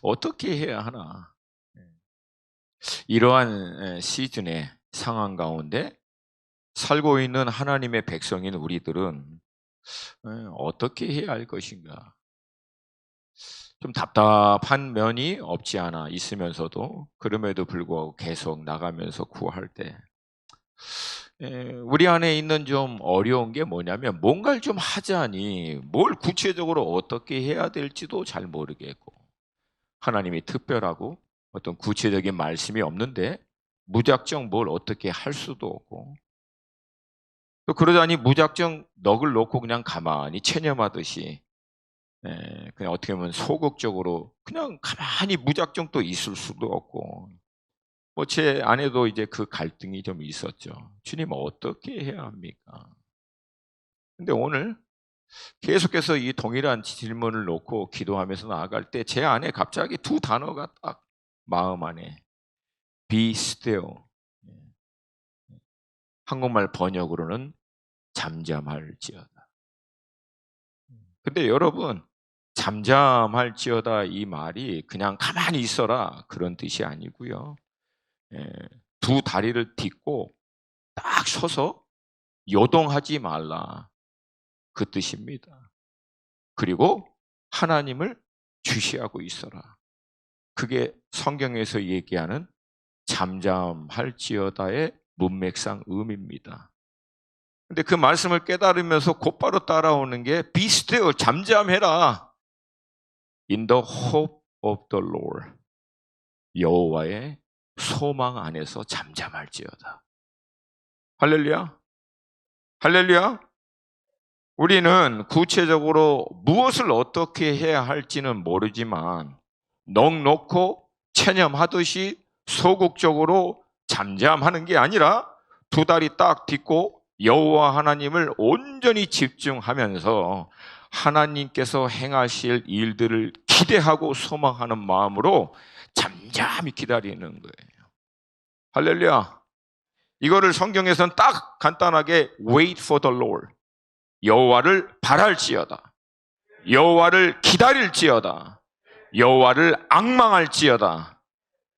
어떻게 해야 하나? 이러한 시즌의 상황 가운데 살고 있는 하나님의 백성인 우리들은 어떻게 해야 할 것인가? 좀 답답한 면이 없지 않아 있으면서도 그럼에도 불구하고 계속 나가면서 구할 때 우리 안에 있는 좀 어려운 게 뭐냐면 뭔가를 좀 하자니 뭘 구체적으로 어떻게 해야 될지도 잘 모르겠고 하나님이 특별하고 어떤 구체적인 말씀이 없는데 무작정 뭘 어떻게 할 수도 없고 또 그러자니 무작정 넋을 놓고 그냥 가만히 체념하듯이 그냥 어떻게 보면 소극적으로 그냥 가만히 무작정 또 있을 수도 없고 뭐 제 안에도 이제 그 갈등이 좀 있었죠. 주님 어떻게 해야 합니까? 근데 오늘 계속해서 이 동일한 질문을 놓고 기도하면서 나아갈 때 제 안에 갑자기 두 단어가 딱 마음 안에 be still 한국말 번역으로는 잠잠할지어다. 근데 여러분 잠잠할지어다 이 말이 그냥 가만히 있어라 그런 뜻이 아니고요. 두 다리를 딛고 딱 서서 요동하지 말라 그 뜻입니다. 그리고 하나님을 주시하고 있어라. 그게 성경에서 얘기하는 잠잠할지어다의 문맥상 의미입니다. 근데 그 말씀을 깨달으면서 곧바로 따라오는 게 be still, 잠잠해라. In the hope of the Lord. 여호와의 소망 안에서 잠잠할지어다. 할렐루야. 할렐루야. 우리는 구체적으로 무엇을 어떻게 해야 할지는 모르지만 넋 놓고 체념하듯이 소극적으로 잠잠하는 게 아니라 두 다리 딱 딛고 여호와 하나님을 온전히 집중하면서 하나님께서 행하실 일들을 기대하고 소망하는 마음으로 잠잠히 기다리는 거예요. 할렐루야. 이거를 성경에서는 딱 간단하게 wait for the Lord. 여호와를 바랄지어다. 여호와를 기다릴지어다. 여호와를 앙망할지어다.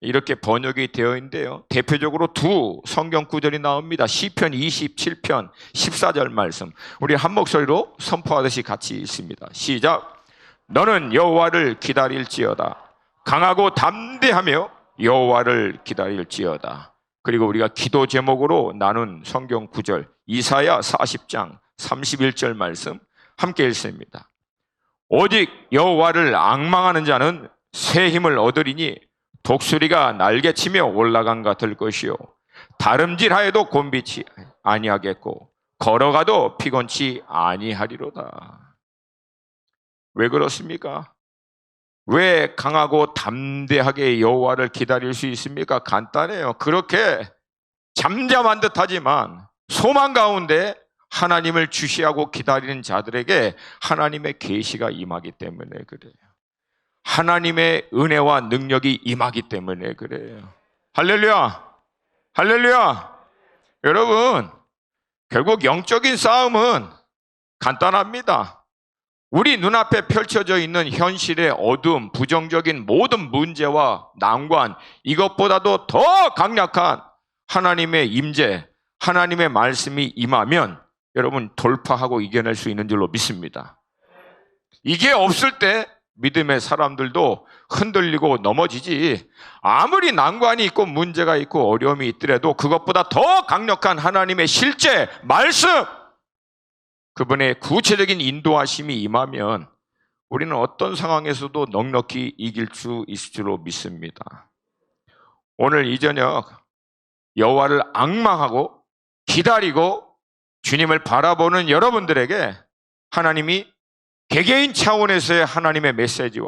이렇게 번역이 되어 있는데요. 대표적으로 두 성경 구절이 나옵니다. 시편 27편 14절 말씀. 우리 한 목소리로 선포하듯이 같이 읽습니다. 시작. 너는 여호와를 기다릴지어다. 강하고 담대하며 여호와를 기다릴지어다. 그리고 우리가 기도 제목으로 나눈 성경 구절 이사야 40장 31절 말씀 함께 읽습니다. 오직 여호와를 앙망하는 자는 새 힘을 얻으리니 독수리가 날개치며 올라간 같을 것이요 다름질하여도 곤비치 아니하겠고 걸어가도 피곤치 아니하리로다. 왜 그렇습니까? 왜 강하고 담대하게 여호와를 기다릴 수 있습니까? 간단해요. 그렇게 잠잠한 듯하지만 소망 가운데 하나님을 주시하고 기다리는 자들에게 하나님의 계시가 임하기 때문에 그래요. 하나님의 은혜와 능력이 임하기 때문에 그래요. 할렐루야. 할렐루야. 여러분, 결국 영적인 싸움은 간단합니다. 우리 눈앞에 펼쳐져 있는 현실의 어둠, 부정적인 모든 문제와 난관, 이것보다도 더 강력한 하나님의 임재, 하나님의 말씀이 임하면 여러분 돌파하고 이겨낼 수 있는 줄로 믿습니다. 이게 없을 때 믿음의 사람들도 흔들리고 넘어지지, 아무리 난관이 있고 문제가 있고 어려움이 있더라도 그것보다 더 강력한 하나님의 실제 말씀, 그분의 구체적인 인도하심이 임하면 우리는 어떤 상황에서도 넉넉히 이길 수 있을 줄로 믿습니다. 오늘 이 저녁 여호와를 앙망하고 기다리고 주님을 바라보는 여러분들에게 하나님이 개개인 차원에서의 하나님의 메시지와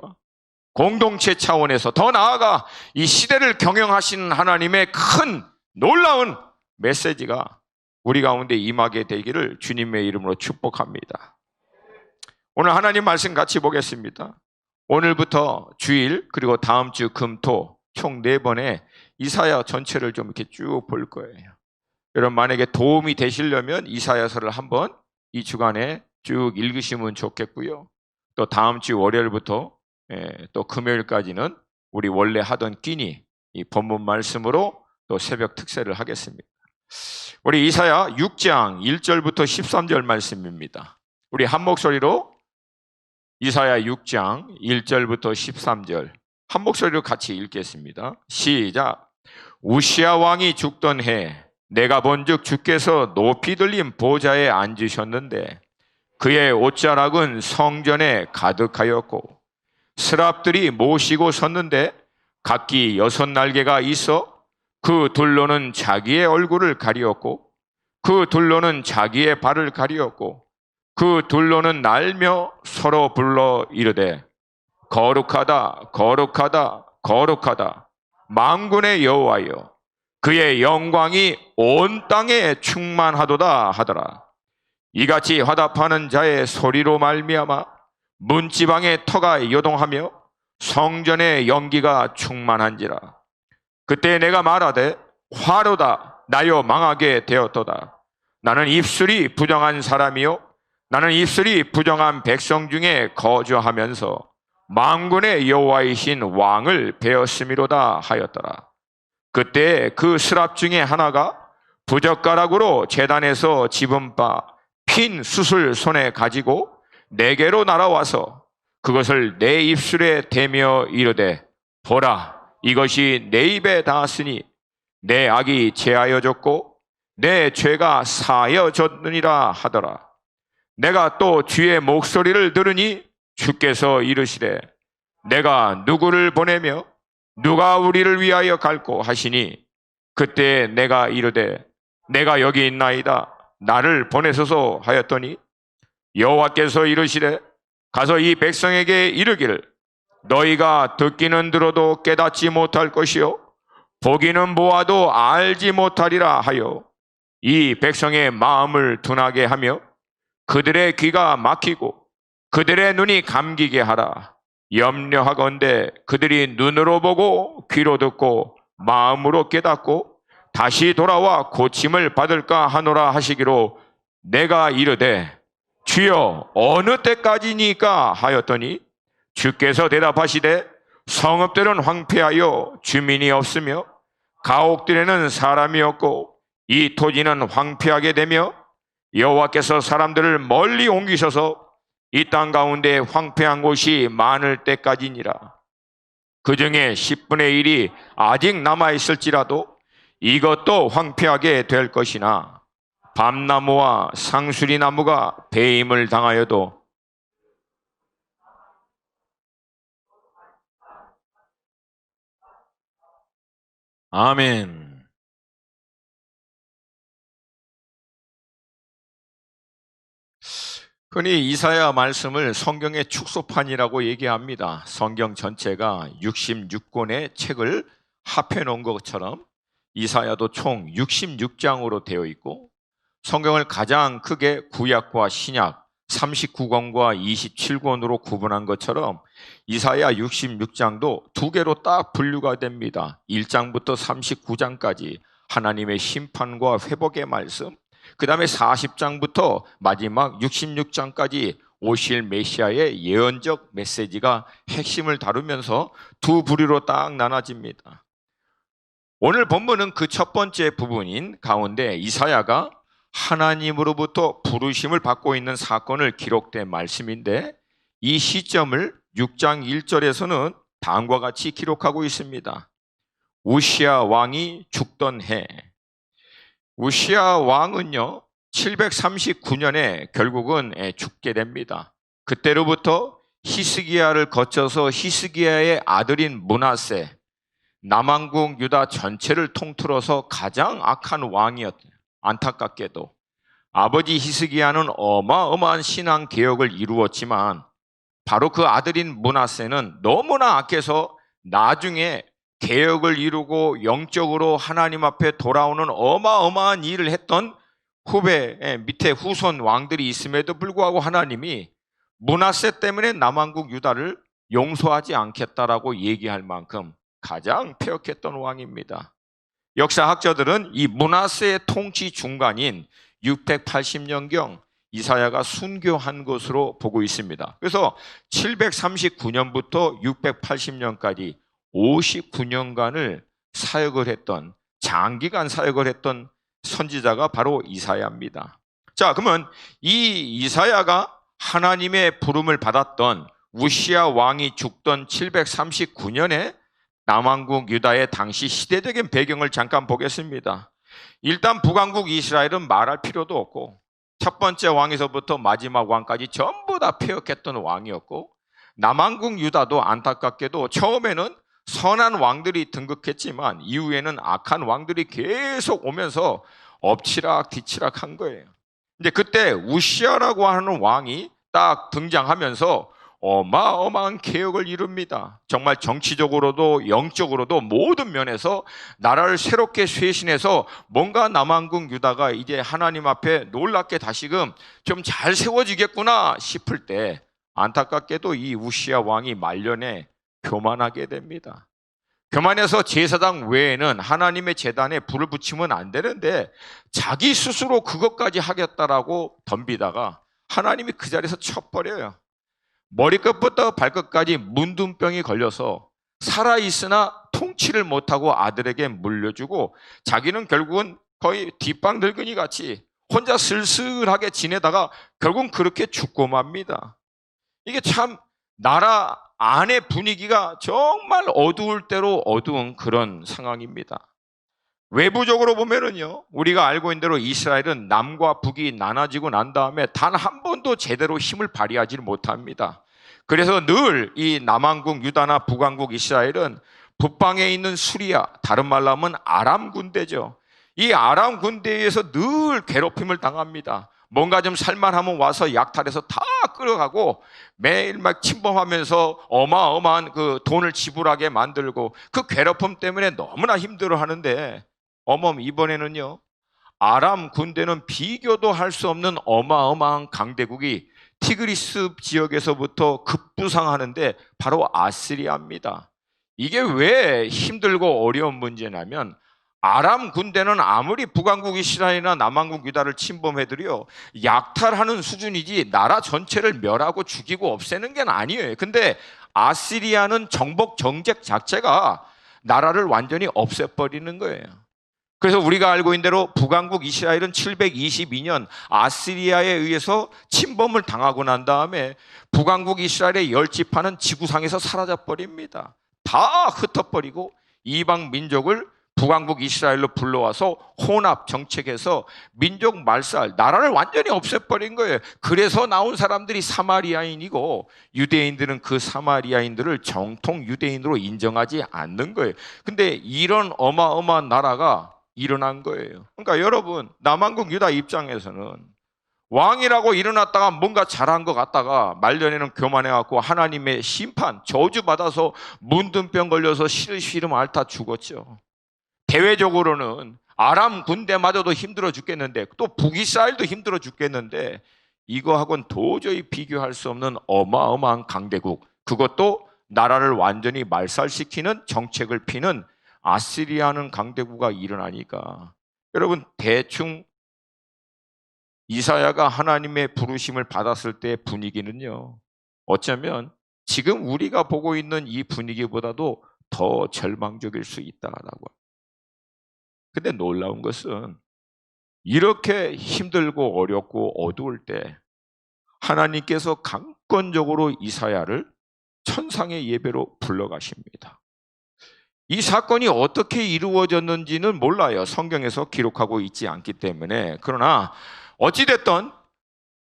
공동체 차원에서 더 나아가 이 시대를 경영하시는 하나님의 큰 놀라운 메시지가 우리 가운데 임하게 되기를 주님의 이름으로 축복합니다. 오늘 하나님 말씀 같이 보겠습니다. 오늘부터 주일 그리고 다음 주 금토 총 4번의 이사야 전체를 좀 이렇게 쭉 볼 거예요. 여러분 만약에 도움이 되시려면 이사야서를 한번 이 주간에 쭉 읽으시면 좋겠고요. 또 다음 주 월요일부터 또 금요일까지는 우리 원래 하던 끼니 이 본문 말씀으로 또 새벽 특세를 하겠습니다. 우리 이사야 6장 1절부터 13절 말씀입니다. 우리 한 목소리로 이사야 6장 1절부터 13절 한 목소리로 같이 읽겠습니다. 시작. 우시야 왕이 죽던 해 내가 본즉 주께서 높이 들린 보좌에 앉으셨는데 그의 옷자락은 성전에 가득하였고 스랍들이 모시고 섰는데 각기 6날개가 있어 그 둘로는 자기의 얼굴을 가리었고 그 둘로는 자기의 발을 가리었고 그 둘로는 날며 서로 불러 이르되 거룩하다 거룩하다 거룩하다 만군의 여호와여 그의 영광이 온 땅에 충만하도다 하더라. 이같이 화답하는 자의 소리로 말미암아 문지방의 터가 요동하며 성전의 연기가 충만한지라. 그때 내가 말하되 화로다 나여 망하게 되었도다. 나는 입술이 부정한 사람이요 나는 입술이 부정한 백성 중에 거주하면서 만군의 여호와이신 왕을 배웠음이로다 하였더라. 그때 그 스랍 중에 하나가 부젓가락으로 제단에서 집은 바 핀 숯을 손에 가지고 내게로 날아와서 그것을 내 입술에 대며 이르되 보라 이것이 내 입에 닿았으니 내 악이 제하여졌고 내 죄가 사여졌느니라 하더라. 내가 또 주의 목소리를 들으니 주께서 이르시되 내가 누구를 보내며 누가 우리를 위하여 갈고 하시니 그때 내가 이르되 내가 여기 있나이다 나를 보내소서 하였더니 여호와께서 이르시되 가서 이 백성에게 이르기를 너희가 듣기는 들어도 깨닫지 못할 것이요 보기는 보아도 알지 못하리라 하여 이 백성의 마음을 둔하게 하며 그들의 귀가 막히고 그들의 눈이 감기게 하라. 염려하건대 그들이 눈으로 보고 귀로 듣고 마음으로 깨닫고 다시 돌아와 고침을 받을까 하노라 하시기로 내가 이르되 주여 어느 때까지니까 하였더니 주께서 대답하시되 성읍들은 황폐하여 주민이 없으며 가옥들에는 사람이 없고 이 토지는 황폐하게 되며 여호와께서 사람들을 멀리 옮기셔서 이 땅 가운데 황폐한 곳이 많을 때까지니라. 그 중에 10분의 1이 아직 남아있을지라도 이것도 황폐하게 될 것이나 밤나무와 상수리나무가 배임을 당하여도 아멘. 흔히 이사야 말씀을 성경의 축소판이라고 얘기합니다. 성경 전체가 66권의 책을 합해 놓은 것처럼 이사야도 총 66장으로 되어 있고 성경을 가장 크게 구약과 신약 39권과 27권으로 구분한 것처럼 이사야 66장도 두 개로 딱 분류가 됩니다. 1장부터 39장까지 하나님의 심판과 회복의 말씀, 그 다음에 40장부터 마지막 66장까지 오실 메시아의 예언적 메시지가 핵심을 다루면서 두 부류로 딱 나눠집니다. 오늘 본문은 그 첫 번째 부분인 가운데 이사야가 하나님으로부터 부르심을 받고 있는 사건을 기록된 말씀인데 이 시점을 6장 1절에서는 다음과 같이 기록하고 있습니다. 우시야 왕이 죽던 해. 우시야 왕은요 739년에 결국은 죽게 됩니다. 그때로부터 히스기야를 거쳐서 히스기야의 아들인 므낫세, 남왕국 유다 전체를 통틀어서 가장 악한 왕이었대요. 안타깝게도 아버지 히스기야는 어마어마한 신앙 개혁을 이루었지만 바로 그 아들인 므낫세는 너무나 악해서 나중에 개혁을 이루고 영적으로 하나님 앞에 돌아오는 어마어마한 일을 했던 후배 밑에 후손 왕들이 있음에도 불구하고 하나님이 므낫세 때문에 남왕국 유다를 용서하지 않겠다라고 얘기할 만큼 가장 패역했던 왕입니다. 역사학자들은 이 므낫세의 통치 중간인 680년경 이사야가 순교한 것으로 보고 있습니다. 그래서 739년부터 680년까지 59년간을 사역을 했던, 장기간 사역을 했던 선지자가 바로 이사야입니다. 자, 그러면 이 이사야가 하나님의 부름을 받았던 우시야 왕이 죽던 739년에 남왕국 유다의 당시 시대적인 배경을 잠깐 보겠습니다. 일단 북왕국 이스라엘은 말할 필요도 없고, 첫 번째 왕에서부터 마지막 왕까지 전부 다 폐역했던 왕이었고, 남왕국 유다도 안타깝게도 처음에는 선한 왕들이 등극했지만 이후에는 악한 왕들이 계속 오면서 엎치락 뒤치락 한 거예요. 이제 그때 우시야라고 하는 왕이 딱 등장하면서 어마어마한 개혁을 이룹니다. 정말 정치적으로도 영적으로도 모든 면에서 나라를 새롭게 쇄신해서 뭔가 남왕국 유다가 이제 하나님 앞에 놀랍게 다시금 좀 잘 세워지겠구나 싶을 때 안타깝게도 이 우시야 왕이 말년에 교만하게 됩니다. 교만해서 제사장 외에는 하나님의 제단에 불을 붙이면 안 되는데 자기 스스로 그것까지 하겠다라고 덤비다가 하나님이 그 자리에서 쳐버려요. 머리끝부터 발끝까지 문둥병이 걸려서 살아있으나 통치를 못하고 아들에게 물려주고 자기는 결국은 거의 뒷방 늙은이 같이 혼자 쓸쓸하게 지내다가 결국은 그렇게 죽고 맙니다. 이게 참 나라 안의 분위기가 정말 어두울 대로 어두운 그런 상황입니다. 외부적으로 보면은요, 우리가 알고 있는 대로 이스라엘은 남과 북이 나눠지고 난 다음에 단 한 번도 제대로 힘을 발휘하지 못합니다. 그래서 늘 이 남왕국 유다나 북왕국 이스라엘은 북방에 있는 수리아, 다른 말로 하면 아람 군대죠. 이 아람 군대에 의해서 늘 괴롭힘을 당합니다. 뭔가 좀 살만하면 와서 약탈해서 다 끌어가고 매일 막 침범하면서 어마어마한 그 돈을 지불하게 만들고 그 괴롭힘 때문에 너무나 힘들어 하는데 이번에는요, 아람 군대는 비교도 할 수 없는 어마어마한 강대국이 티그리스 지역에서부터 급부상하는데 바로 아시리아입니다. 이게 왜 힘들고 어려운 문제냐면 아람 군대는 아무리 북왕국 이스라엘이나 남왕국 유다를 침범해도요 약탈하는 수준이지 나라 전체를 멸하고 죽이고 없애는 게 아니에요. 근데 아시리아는 정복 정책 자체가 나라를 완전히 없애버리는 거예요. 그래서 우리가 알고 있는 대로 북왕국 이스라엘은 722년 아시리아에 의해서 침범을 당하고 난 다음에 북왕국 이스라엘의 10지파는 지구상에서 사라져버립니다. 다 흩어버리고 이방 민족을 북왕국 이스라엘로 불러와서 혼합 정책에서 민족 말살, 나라를 완전히 없애버린 거예요. 그래서 나온 사람들이 사마리아인이고 유대인들은 그 사마리아인들을 정통 유대인으로 인정하지 않는 거예요. 근데 이런 어마어마한 나라가 일어난 거예요. 그러니까 여러분, 남왕국 유다 입장에서는 왕이라고 일어났다가 뭔가 잘한 것 같다가 말년에는 교만해갖고 하나님의 심판, 저주받아서 문둥병 걸려서 시름 앓다 죽었죠. 대외적으로는 아람 군대마저도 힘들어 죽겠는데 또 북이스라엘도 힘들어 죽겠는데 이거하고는 도저히 비교할 수 없는 어마어마한 강대국, 그것도 나라를 완전히 말살시키는 정책을 피는 아시리아는 강대국가 일어나니까 여러분, 대충 이사야가 하나님의 부르심을 받았을 때 분위기는요, 어쩌면 지금 우리가 보고 있는 이 분위기보다도 더 절망적일 수 있다라고. 근데 놀라운 것은 이렇게 힘들고 어렵고 어두울 때 하나님께서 강권적으로 이사야를 천상의 예배로 불러가십니다. 이 사건이 어떻게 이루어졌는지는 몰라요. 성경에서 기록하고 있지 않기 때문에. 그러나 어찌됐든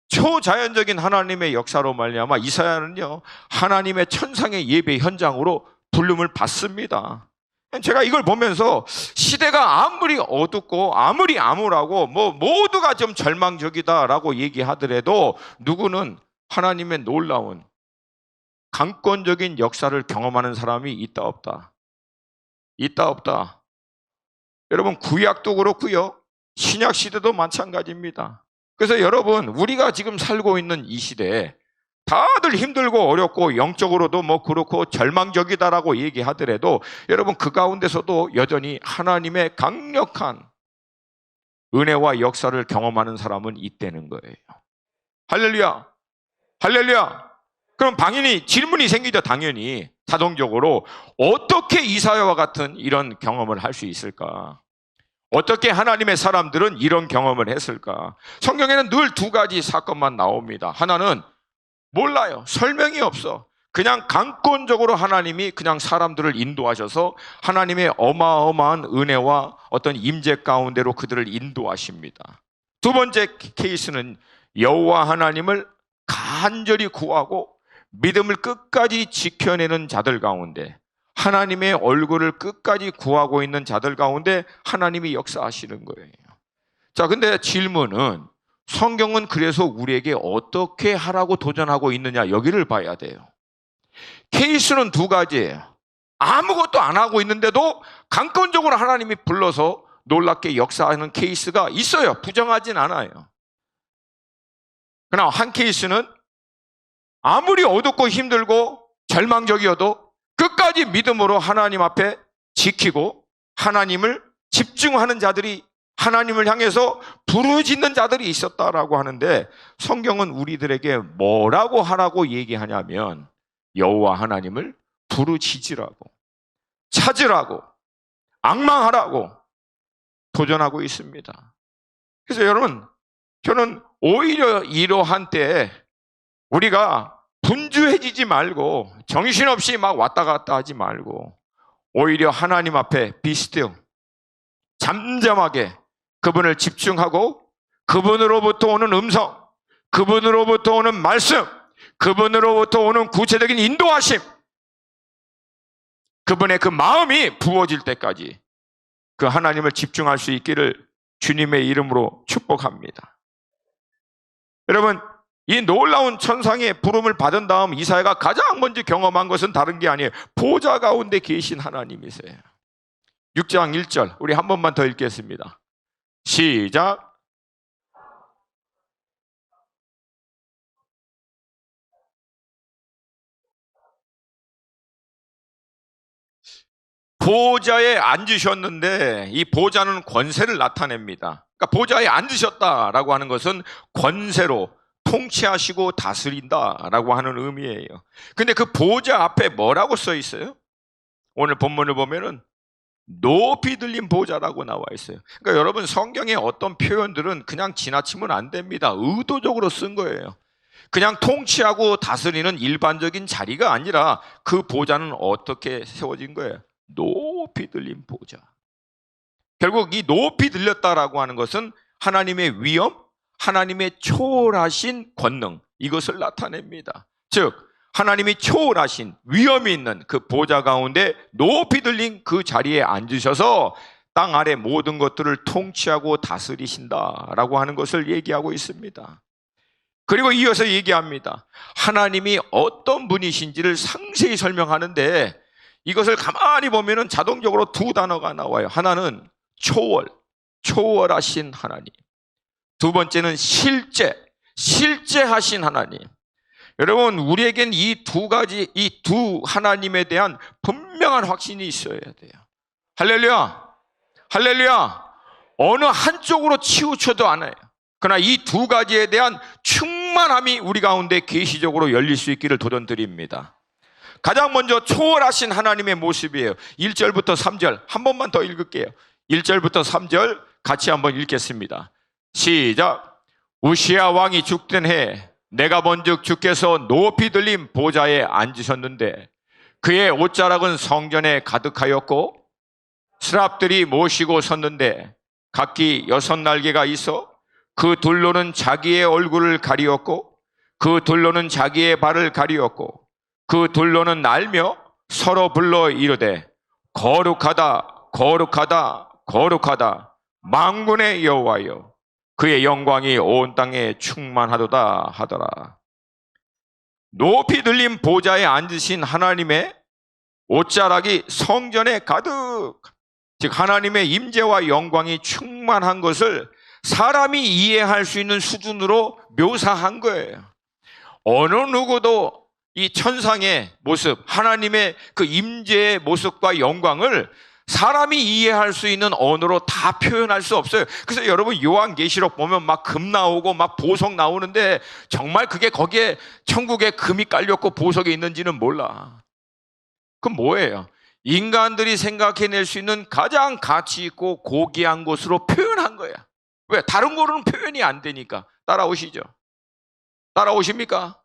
초자연적인 하나님의 역사로 말미암아 이사야는요, 하나님의 천상의 예배 현장으로 부름을 받습니다. 제가 이걸 보면서 시대가 아무리 어둡고 아무리 암울하고 모두가 좀 절망적이다라고 얘기하더라도 누구는 하나님의 놀라운 강권적인 역사를 경험하는 사람이 있다 없다? 있다 없다? 여러분, 구약도 그렇고요, 신약 시대도 마찬가지입니다. 그래서 여러분, 우리가 지금 살고 있는 이 시대에 다들 힘들고 어렵고 영적으로도 그렇고 절망적이다라고 얘기하더라도 여러분, 그 가운데서도 여전히 하나님의 강력한 은혜와 역사를 경험하는 사람은 있다는 거예요. 할렐루야, 할렐루야. 그럼 당연히 질문이 생기죠. 당연히 자동적으로 어떻게 이사야와 같은 이런 경험을 할 수 있을까? 어떻게 하나님의 사람들은 이런 경험을 했을까? 성경에는 늘 두 가지 사건만 나옵니다. 하나는 몰라요. 설명이 없어. 그냥 강권적으로 하나님이 그냥 사람들을 인도하셔서 하나님의 어마어마한 은혜와 어떤 임재 가운데로 그들을 인도하십니다. 두 번째 케이스는 여호와 하나님을 간절히 구하고 믿음을 끝까지 지켜내는 자들 가운데, 하나님의 얼굴을 끝까지 구하고 있는 자들 가운데 하나님이 역사하시는 거예요. 자, 근데 질문은 성경은 그래서 우리에게 어떻게 하라고 도전하고 있느냐, 여기를 봐야 돼요. 케이스는 두 가지예요. 아무것도 안 하고 있는데도 강권적으로 하나님이 불러서 놀랍게 역사하는 케이스가 있어요. 부정하진 않아요. 그러나 한 케이스는 아무리 어둡고 힘들고 절망적이어도 끝까지 믿음으로 하나님 앞에 지키고 하나님을 집중하는 자들이, 하나님을 향해서 부르짖는 자들이 있었다라고 하는데, 성경은 우리들에게 뭐라고 하라고 얘기하냐면 여호와 하나님을 부르짖으라고, 찾으라고, 앙망하라고 도전하고 있습니다. 그래서 여러분, 저는 오히려 이러한 때에 우리가 분주해지지 말고 정신없이 막 왔다 갔다 하지 말고 오히려 하나님 앞에 be still, 잠잠하게 그분을 집중하고 그분으로부터 오는 음성, 그분으로부터 오는 말씀, 그분으로부터 오는 구체적인 인도하심, 그분의 그 마음이 부어질 때까지 그 하나님을 집중할 수 있기를 주님의 이름으로 축복합니다. 여러분, 이 놀라운 천상의 부름을 받은 다음 이사야가 가장 먼저 경험한 것은 다른 게 아니에요. 보좌 가운데 계신 하나님이세요. 6장 1절 우리 한 번만 더 읽겠습니다. 시작. 보좌에 앉으셨는데 이 보좌는 권세를 나타냅니다. 그러니까 보좌에 앉으셨다라고 하는 것은 권세로 통치하시고 다스린다라고 하는 의미예요. 근데 그 보좌 앞에 뭐라고 써 있어요? 오늘 본문을 보면은 높이 들린 보좌라고 나와 있어요. 그러니까 여러분, 성경의 어떤 표현들은 그냥 지나치면 안 됩니다. 의도적으로 쓴 거예요. 그냥 통치하고 다스리는 일반적인 자리가 아니라 그 보좌는 어떻게 세워진 거예요? 높이 들린 보좌. 결국 이 높이 들렸다라고 하는 것은 하나님의 위엄, 하나님의 초월하신 권능, 이것을 나타냅니다. 즉 하나님이 초월하신 위엄이 있는 그 보좌 가운데 높이 들린 그 자리에 앉으셔서 땅 아래 모든 것들을 통치하고 다스리신다라고 하는 것을 얘기하고 있습니다. 그리고 이어서 얘기합니다. 하나님이 어떤 분이신지를 상세히 설명하는데 이것을 가만히 보면은 자동적으로 두 단어가 나와요. 하나는 초월, 초월하신 하나님. 두 번째는 실제하신 하나님. 여러분, 우리에겐 이 두 가지, 이 두 하나님에 대한 분명한 확신이 있어야 돼요. 할렐루야! 할렐루야! 어느 한쪽으로 치우쳐도 않아요. 그러나 이 두 가지에 대한 충만함이 우리 가운데 계시적으로 열릴 수 있기를 도전드립니다. 가장 먼저 초월하신 하나님의 모습이에요. 1절부터 3절 한 번만 더 읽을게요. 1절부터 3절 같이 한번 읽겠습니다. 시작. 우시야 왕이 죽던 해 내가 본즉 주께서 높이 들린 보좌에 앉으셨는데 그의 옷자락은 성전에 가득하였고 스랍들이 모시고 섰는데 각기 6날개가 있어 그 둘로는 자기의 얼굴을 가리었고 그 둘로는 자기의 발을 가리었고 그 둘로는 날며 서로 불러 이르되 거룩하다 거룩하다 거룩하다 만군의 여호와여 그의 영광이 온 땅에 충만하도다 하더라. 높이 들린 보좌에 앉으신 하나님의 옷자락이 성전에 가득, 즉 하나님의 임재와 영광이 충만한 것을 사람이 이해할 수 있는 수준으로 묘사한 거예요. 어느 누구도 이 천상의 모습, 하나님의 그 임재의 모습과 영광을 사람이 이해할 수 있는 언어로 다 표현할 수 없어요. 그래서 여러분 요한계시록 보면 막 금 나오고 막 보석 나오는데 정말 그게 거기에 천국에 금이 깔렸고 보석이 있는지는 몰라. 그럼 뭐예요? 인간들이 생각해낼 수 있는 가장 가치 있고 고귀한 것으로 표현한 거야. 왜? 다른 거로는 표현이 안 되니까. 따라오시죠? 따라오십니까?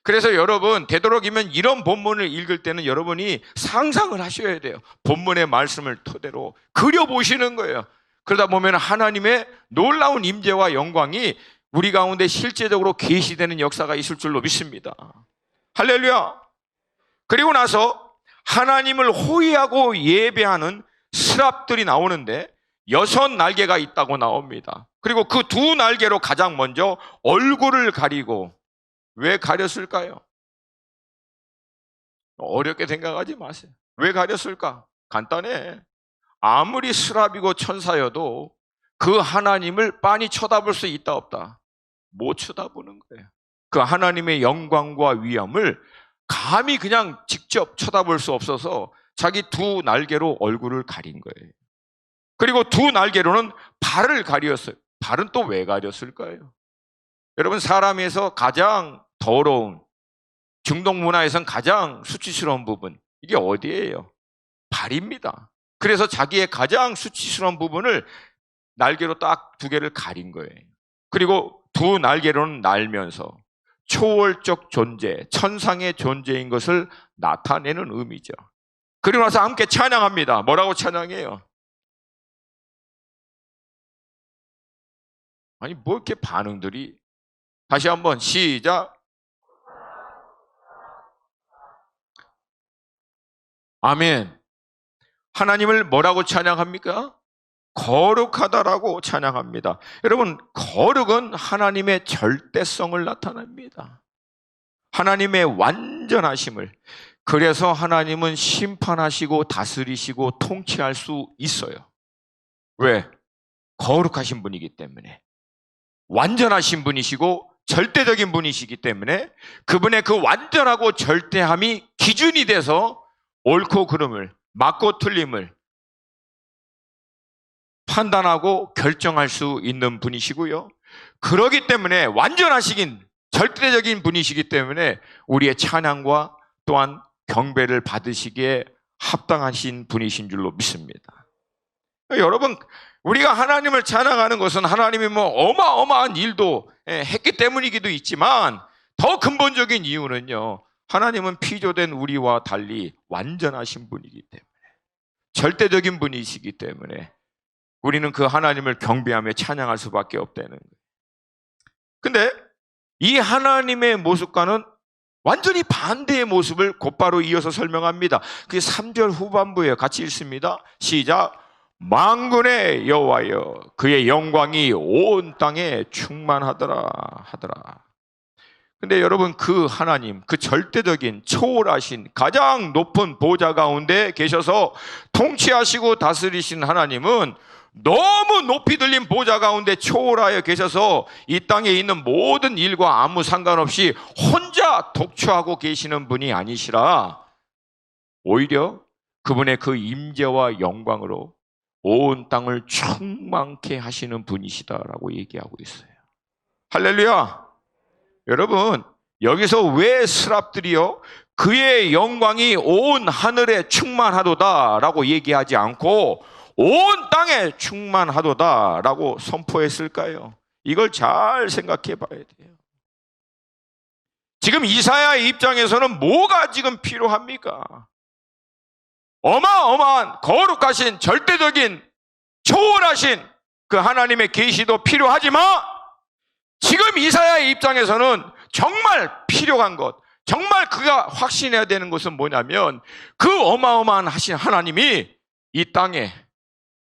그래서 여러분, 되도록이면 이런 본문을 읽을 때는 여러분이 상상을 하셔야 돼요. 본문의 말씀을 토대로 그려보시는 거예요. 그러다 보면 하나님의 놀라운 임재와 영광이 우리 가운데 실제적으로 계시되는 역사가 있을 줄로 믿습니다. 할렐루야. 그리고 나서 하나님을 호위하고 예배하는 스랍들이 나오는데 6날개가 있다고 나옵니다. 그리고 그 2날개로 가장 먼저 얼굴을 가리고, 왜 가렸을까요? 어렵게 생각하지 마세요. 왜 가렸을까? 간단해. 아무리 스랍이고 천사여도 그 하나님을 빤히 쳐다볼 수 있다 없다? 못 쳐다보는 거예요. 그 하나님의 영광과 위엄을 감히 그냥 직접 쳐다볼 수 없어서 자기 2날개로 얼굴을 가린 거예요. 그리고 2날개로는 발을 가렸어요. 발은 또 왜 가렸을까요? 여러분, 사람에서 가장 더러운, 중동 문화에선 가장 수치스러운 부분, 이게 어디예요? 발입니다. 그래서 자기의 가장 수치스러운 부분을 날개로 딱 2개를 가린 거예요. 그리고 2날개로는 날면서 초월적 존재, 천상의 존재인 것을 나타내는 의미죠. 그리고 나서 함께 찬양합니다. 뭐라고 찬양해요? 아니, 뭐 이렇게 반응들이. 다시 한번 시작. 아멘. 하나님을 뭐라고 찬양합니까? 거룩하다라고 찬양합니다. 여러분, 거룩은 하나님의 절대성을 나타냅니다. 하나님의 완전하심을. 그래서 하나님은 심판하시고 다스리시고 통치할 수 있어요. 왜? 거룩하신 분이기 때문에. 완전하신 분이시고 절대적인 분이시기 때문에 그분의 그 완전하고 절대함이 기준이 돼서 옳고 그름을, 맞고 틀림을 판단하고 결정할 수 있는 분이시고요. 그러기 때문에 완전하시긴 절대적인 분이시기 때문에 우리의 찬양과 또한 경배를 받으시기에 합당하신 분이신 줄로 믿습니다. 여러분, 우리가 하나님을 찬양하는 것은 하나님이 뭐 어마어마한 일도 했기 때문이기도 있지만 더 근본적인 이유는요, 하나님은 피조된 우리와 달리 완전하신 분이기 때문에, 절대적인 분이시기 때문에 우리는 그 하나님을 경배하며 찬양할 수밖에 없다는 거예요. 근데 이 하나님의 모습과는 완전히 반대의 모습을 곧바로 이어서 설명합니다. 그게 3절 후반부에 같이 읽습니다. 시작. 만군의 여호와여, 그의 영광이 온 땅에 충만하더라 하더라. 근데 여러분, 그 하나님, 그 절대적인 초월하신 가장 높은 보좌 가운데 계셔서 통치하시고 다스리신 하나님은 너무 높이 들린 보좌 가운데 초월하여 계셔서 이 땅에 있는 모든 일과 아무 상관없이 혼자 독처하고 계시는 분이 아니시라, 오히려 그분의 그 임재와 영광으로 온 땅을 충만케 하시는 분이시다라고 얘기하고 있어요. 할렐루야. 여러분, 여기서 왜 스랍들이요, 그의 영광이 온 하늘에 충만하도다라고 얘기하지 않고 온 땅에 충만하도다라고 선포했을까요? 이걸 잘 생각해 봐야 돼요. 지금 이사야의 입장에서는 뭐가 지금 필요합니까? 어마어마한 거룩하신 절대적인 초월하신 그 하나님의 계시도 필요하지만 지금 이사야의 입장에서는 정말 필요한 것, 정말 그가 확신해야 되는 것은 뭐냐면 그 어마어마한 하신 하나님이 이 땅에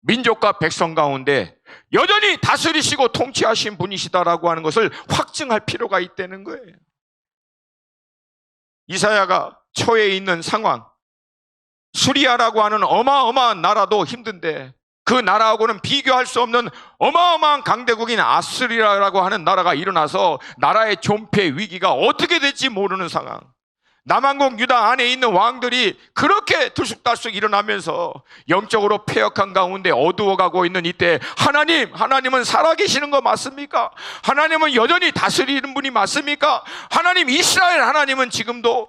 민족과 백성 가운데 여전히 다스리시고 통치하신 분이시다라고 하는 것을 확증할 필요가 있다는 거예요. 이사야가 처해 있는 상황, 수리아라고 하는 어마어마한 나라도 힘든데 그 나라하고는 비교할 수 없는 어마어마한 강대국인 아스리아라고 하는 나라가 일어나서 나라의 존폐 위기가 어떻게 될지 모르는 상황, 남왕국 유다 안에 있는 왕들이 그렇게 들쑥달쑥 일어나면서 영적으로 폐역한 가운데 어두워가고 있는 이때 하나님은 살아계시는 거 맞습니까? 하나님은 여전히 다스리는 분이 맞습니까? 하나님, 이스라엘 하나님은 지금도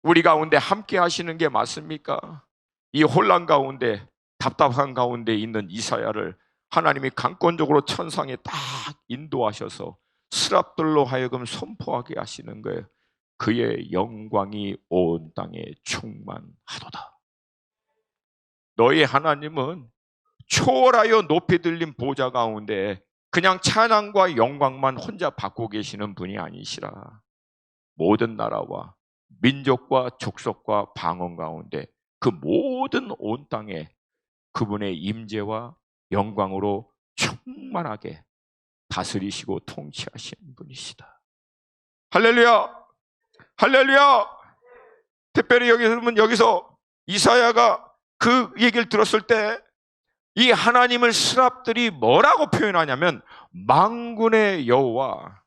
우리 가운데 함께 하시는 게 맞습니까? 이 혼란 가운데, 답답한 가운데 있는 이사야를 하나님이 강권적으로 천상에 딱 인도하셔서 스랍들로 하여금 선포하게 하시는 거예요. 그의 영광이 온 땅에 충만하도다. 너희 하나님은 초월하여 높이 들린 보좌 가운데 그냥 찬양과 영광만 혼자 받고 계시는 분이 아니시라. 모든 나라와 민족과 족속과 방언 가운데 그 모든 온 땅에 그분의 임재와 영광으로 충만하게 다스리시고 통치하시는 분이시다. 할렐루야! 할렐루야! 특별히 여기서 이사야가 그 얘기를 들었을 때 이 하나님을 스랍들이 뭐라고 표현하냐면 만군의 여호와,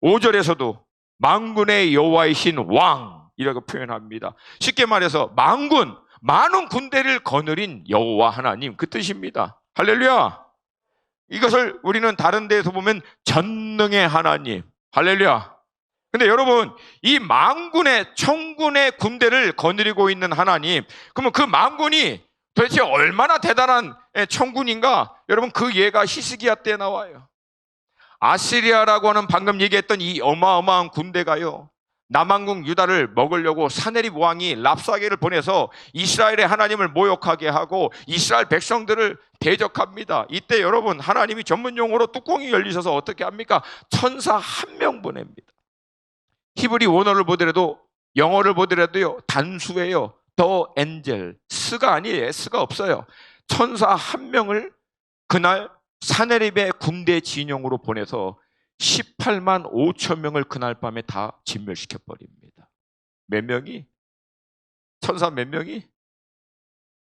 5절에서도 만군의 여호와이신 왕이라고 표현합니다. 쉽게 말해서 만군, 많은 군대를 거느린 여호와 하나님, 그 뜻입니다. 할렐루야! 이것을 우리는 다른 데에서 보면 전능의 하나님, 할렐루야! 근데 여러분, 이 만군의, 천군의 군대를 거느리고 있는 하나님, 그러면 그 만군이 도대체 얼마나 대단한 천군인가? 여러분, 그 예가 히스기야 때 나와요. 아시리아라고 하는 방금 얘기했던 이 어마어마한 군대가요, 남왕국 유다를 먹으려고 사네립 왕이 랍사게를 보내서 이스라엘의 하나님을 모욕하게 하고 이스라엘 백성들을 대적합니다. 이때 여러분, 하나님이 전문용어로 뚜껑이 열리셔서 어떻게 합니까? 천사 한 명 보냅니다. 히브리 원어를 보더라도, 영어를 보더라도요, 단수예요. 더 엔젤, 스가 아니에요. 스가 없어요. 천사 한 명을 그날 사네립의 군대 진영으로 보내서 18만 5천 명을 그날 밤에 다 진멸시켜 버립니다. 몇 명이? 천사 몇 명이?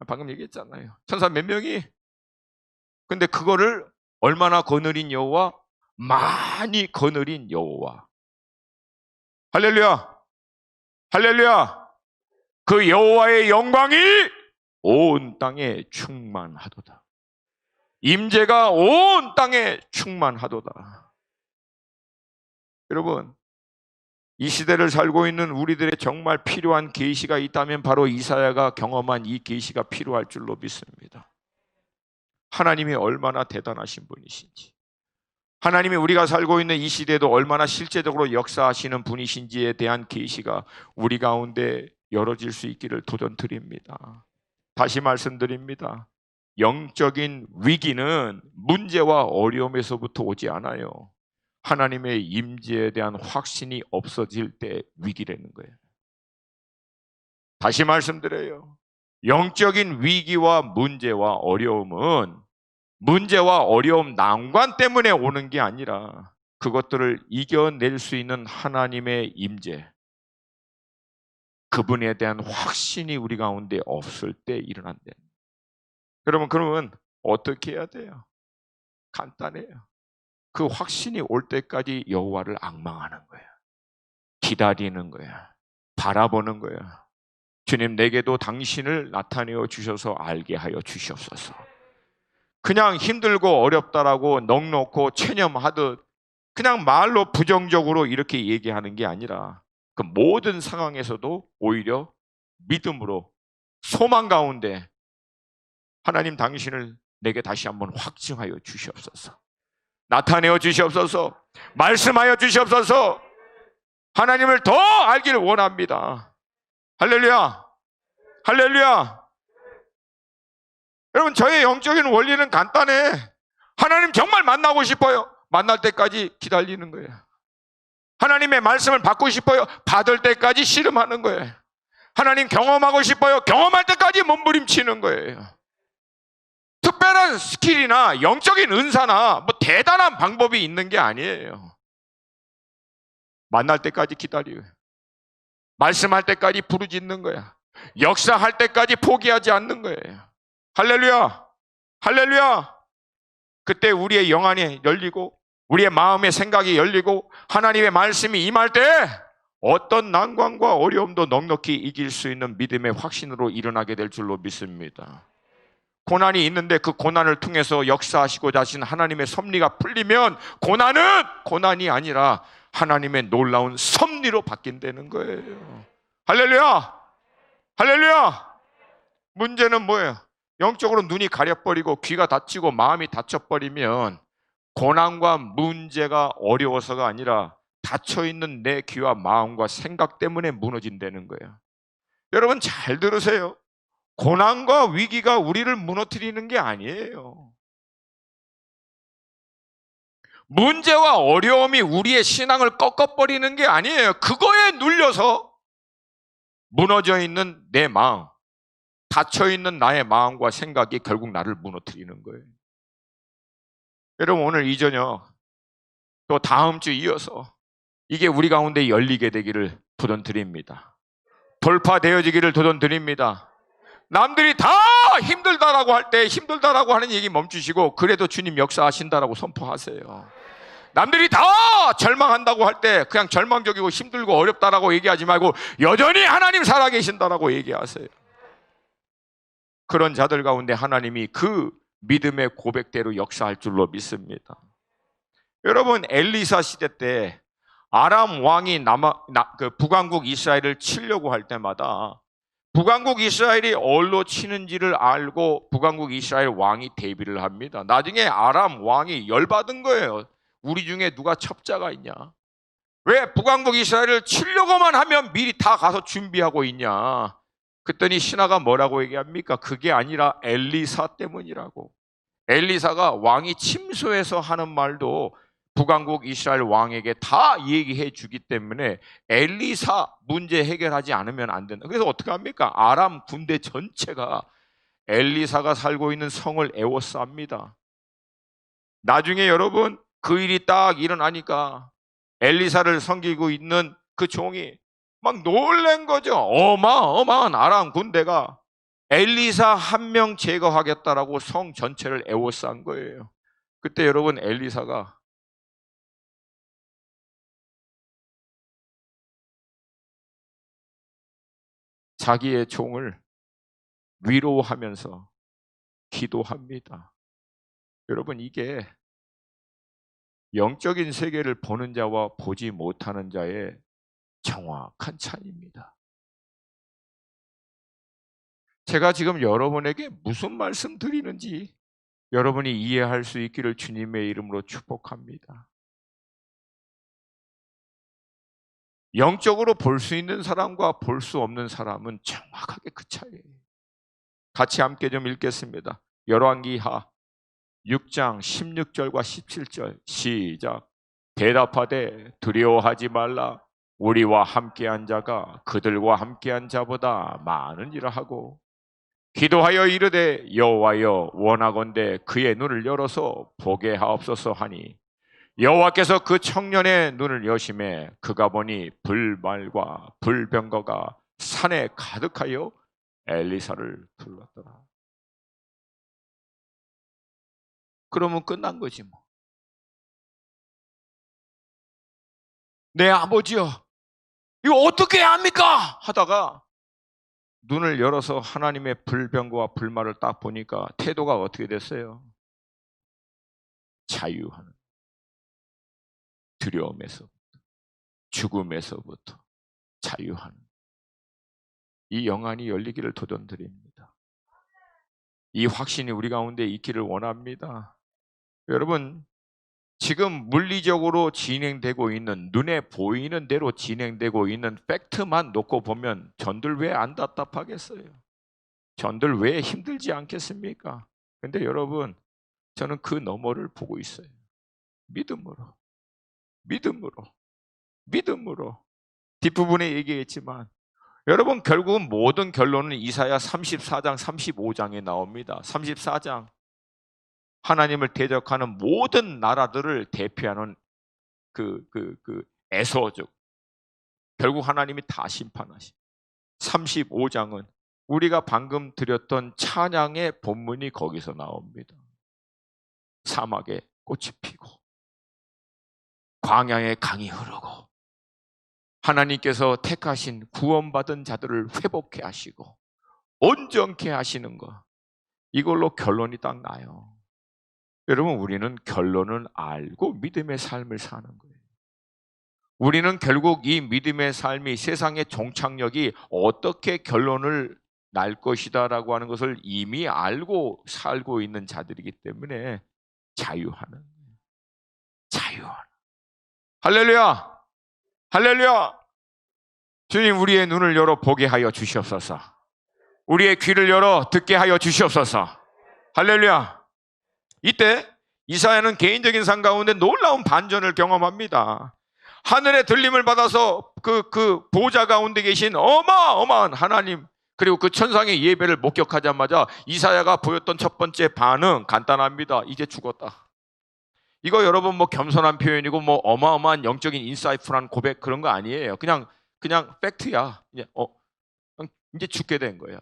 방금 얘기했잖아요. 천사 몇 명이? 근데 그거를 얼마나 거느린 여호와? 많이 거느린 여호와. 할렐루야! 할렐루야! 그 여호와의 영광이 온 땅에 충만하도다. 임재가 온 땅에 충만하도다. 여러분, 이 시대를 살고 있는 우리들의 정말 필요한 계시가 있다면 바로 이사야가 경험한 이 계시가 필요할 줄로 믿습니다. 하나님이 얼마나 대단하신 분이신지, 하나님이 우리가 살고 있는 이 시대에도 얼마나 실제적으로 역사하시는 분이신지에 대한 계시가 우리 가운데 열어질 수 있기를 도전드립니다. 다시 말씀드립니다. 영적인 위기는 문제와 어려움에서부터 오지 않아요. 하나님의 임재에 대한 확신이 없어질 때 위기라는 거예요. 다시 말씀드려요. 영적인 위기와 문제와 어려움은 문제와 어려움, 난관 때문에 오는 게 아니라 그것들을 이겨낼 수 있는 하나님의 임재, 그분에 대한 확신이 우리 가운데 없을 때 일어난대. 여러분, 그러면 어떻게 해야 돼요? 간단해요. 그 확신이 올 때까지 여호와를 앙망하는 거예요. 기다리는 거예요. 바라보는 거예요. 주님, 내게도 당신을 나타내어 주셔서 알게 하여 주시옵소서. 그냥 힘들고 어렵다라고 넋놓고 체념하듯 그냥 말로 부정적으로 이렇게 얘기하는 게 아니라 그 모든 상황에서도 오히려 믿음으로 소망 가운데 하나님, 당신을 내게 다시 한번 확증하여 주시옵소서. 나타내어 주시옵소서. 말씀하여 주시옵소서. 하나님을 더 알기를 원합니다. 할렐루야! 할렐루야! 여러분, 저의 영적인 원리는 간단해. 하나님 정말 만나고 싶어요. 만날 때까지 기다리는 거예요. 하나님의 말씀을 받고 싶어요. 받을 때까지 씨름하는 거예요. 하나님 경험하고 싶어요. 경험할 때까지 몸부림치는 거예요. 특별한 스킬이나 영적인 은사나 뭐 대단한 방법이 있는 게 아니에요. 만날 때까지 기다려요. 말씀할 때까지 부르짖는 거야. 역사할 때까지 포기하지 않는 거예요. 할렐루야! 할렐루야! 그때 우리의 영안이 열리고 우리의 마음의 생각이 열리고 하나님의 말씀이 임할 때 어떤 난관과 어려움도 넉넉히 이길 수 있는 믿음의 확신으로 일어나게 될 줄로 믿습니다. 고난이 있는데 그 고난을 통해서 역사하시고자 하신 하나님의 섭리가 풀리면 고난은 고난이 아니라 하나님의 놀라운 섭리로 바뀐다는 거예요. 할렐루야! 할렐루야! 문제는 뭐예요? 영적으로 눈이 가려버리고 귀가 닫히고 마음이 닫혀버리면 고난과 문제가 어려워서가 아니라 닫혀있는 내 귀와 마음과 생각 때문에 무너진다는 거예요. 여러분 잘 들으세요. 고난과 위기가 우리를 무너뜨리는 게 아니에요. 문제와 어려움이 우리의 신앙을 꺾어버리는 게 아니에요. 그거에 눌려서 무너져 있는 내 마음, 닫혀있는 나의 마음과 생각이 결국 나를 무너뜨리는 거예요. 여러분 오늘 이 저녁 또 다음 주 이어서 이게 우리 가운데 열리게 되기를 부탁드립니다. 돌파되어지기를 도전드립니다. 남들이 다 힘들다라고 할 때 힘들다라고 하는 얘기 멈추시고 그래도 주님 역사하신다라고 선포하세요. 남들이 다 절망한다고 할 때 그냥 절망적이고 힘들고 어렵다라고 얘기하지 말고 여전히 하나님 살아계신다라고 얘기하세요. 그런 자들 가운데 하나님이 그 믿음의 고백대로 역사할 줄로 믿습니다. 여러분 엘리사 시대 때 아람 왕이 북왕국 이스라엘을 치려고 할 때마다 북왕국 이스라엘이 어디로 치는지를 알고 북왕국 이스라엘 왕이 대비를 합니다. 나중에 아람 왕이 열받은 거예요. 우리 중에 누가 첩자가 있냐? 왜 북왕국 이스라엘을 치려고만 하면 미리 다 가서 준비하고 있냐? 그랬더니 신하가 뭐라고 얘기합니까? 그게 아니라 엘리사 때문이라고. 엘리사가 왕이 침소해서 하는 말도 북왕국 이스라엘 왕에게 다 얘기해 주기 때문에 엘리사 문제 해결하지 않으면 안 된다. 그래서 어떻게 합니까? 아람 군대 전체가 엘리사가 살고 있는 성을 에워쌉니다. 나중에 여러분 그 일이 딱 일어나니까 엘리사를 섬기고 있는 그 종이 막 놀란 거죠. 어마어마한 아람 군대가 엘리사 한 명 제거하겠다라고 성 전체를 에워싼 거예요. 그때 여러분 엘리사가 자기의 종을 위로하면서 기도합니다. 여러분 이게 영적인 세계를 보는 자와 보지 못하는 자의 정확한 차이입니다. 제가 지금 여러분에게 무슨 말씀 드리는지 여러분이 이해할 수 있기를 주님의 이름으로 축복합니다. 영적으로 볼 수 있는 사람과 볼 수 없는 사람은 정확하게 그 차이예요. 같이 함께 좀 읽겠습니다. 열왕기하 6장 16절과 17절 시작. 대답하되 두려워하지 말라. 우리와 함께한 자가 그들과 함께한 자보다 많으니라 하고 기도하여 이르되 여호와여 원하건대 그의 눈을 열어서 보게 하옵소서 하니 여호와께서 그 청년의 눈을 여심해 그가 보니 불말과 불병거가 산에 가득하여 엘리사를 둘렀더라. 그러면 끝난 거지 뭐. 내 아버지여 이거 어떻게 해야 합니까? 하다가 눈을 열어서 하나님의 불병거와 불말을 딱 보니까 태도가 어떻게 됐어요? 자유하는, 두려움에서부터 죽음에서부터 자유하는 이 영안이 열리기를 도전드립니다. 이 확신이 우리 가운데 있기를 원합니다. 여러분 지금 물리적으로 진행되고 있는 눈에 보이는 대로 진행되고 있는 팩트만 놓고 보면 전들 왜 안 답답하겠어요? 전들 왜 힘들지 않겠습니까? 근데 여러분 저는 그 너머를 보고 있어요. 믿음으로 믿음으로 뒷부분에 얘기했지만 여러분 결국은 모든 결론은 이사야 34장 35장에 나옵니다. 34장 하나님을 대적하는 모든 나라들을 대표하는 에서족 결국 하나님이 다 심판하시. 35장은 우리가 방금 드렸던 찬양의 본문이 거기서 나옵니다. 사막에 꽃이 피고 광야에 강이 흐르고 하나님께서 택하신 구원받은 자들을 회복케 하시고 온전케 하시는 것 이걸로 결론이 딱 나요. 여러분 우리는 결론을 알고 믿음의 삶을 사는 거예요. 우리는 결국 이 믿음의 삶이 세상의 종착역이 어떻게 결론을 날 것이다라고 하는 것을 이미 알고 살고 있는 자들이기 때문에 자유하는. 할렐루야! 할렐루야! 주님, 우리의 눈을 열어 보게 하여 주시옵소서. 우리의 귀를 열어 듣게 하여 주시옵소서. 할렐루야! 이때 이사야는 개인적인 삶 가운데 놀라운 반전을 경험합니다. 하늘의 들림을 받아서 그 보좌 가운데 계신 어마어마한 하나님, 그리고 그 천상의 예배를 목격하자마자 이사야가 보였던 첫 번째 반응 간단합니다. 이제 죽었다. 이거 여러분 뭐 겸손한 표현이고 뭐 어마어마한 영적인 인사이트한 고백 그런 거 아니에요. 그냥 팩트야. 이제 죽게 된 거예요.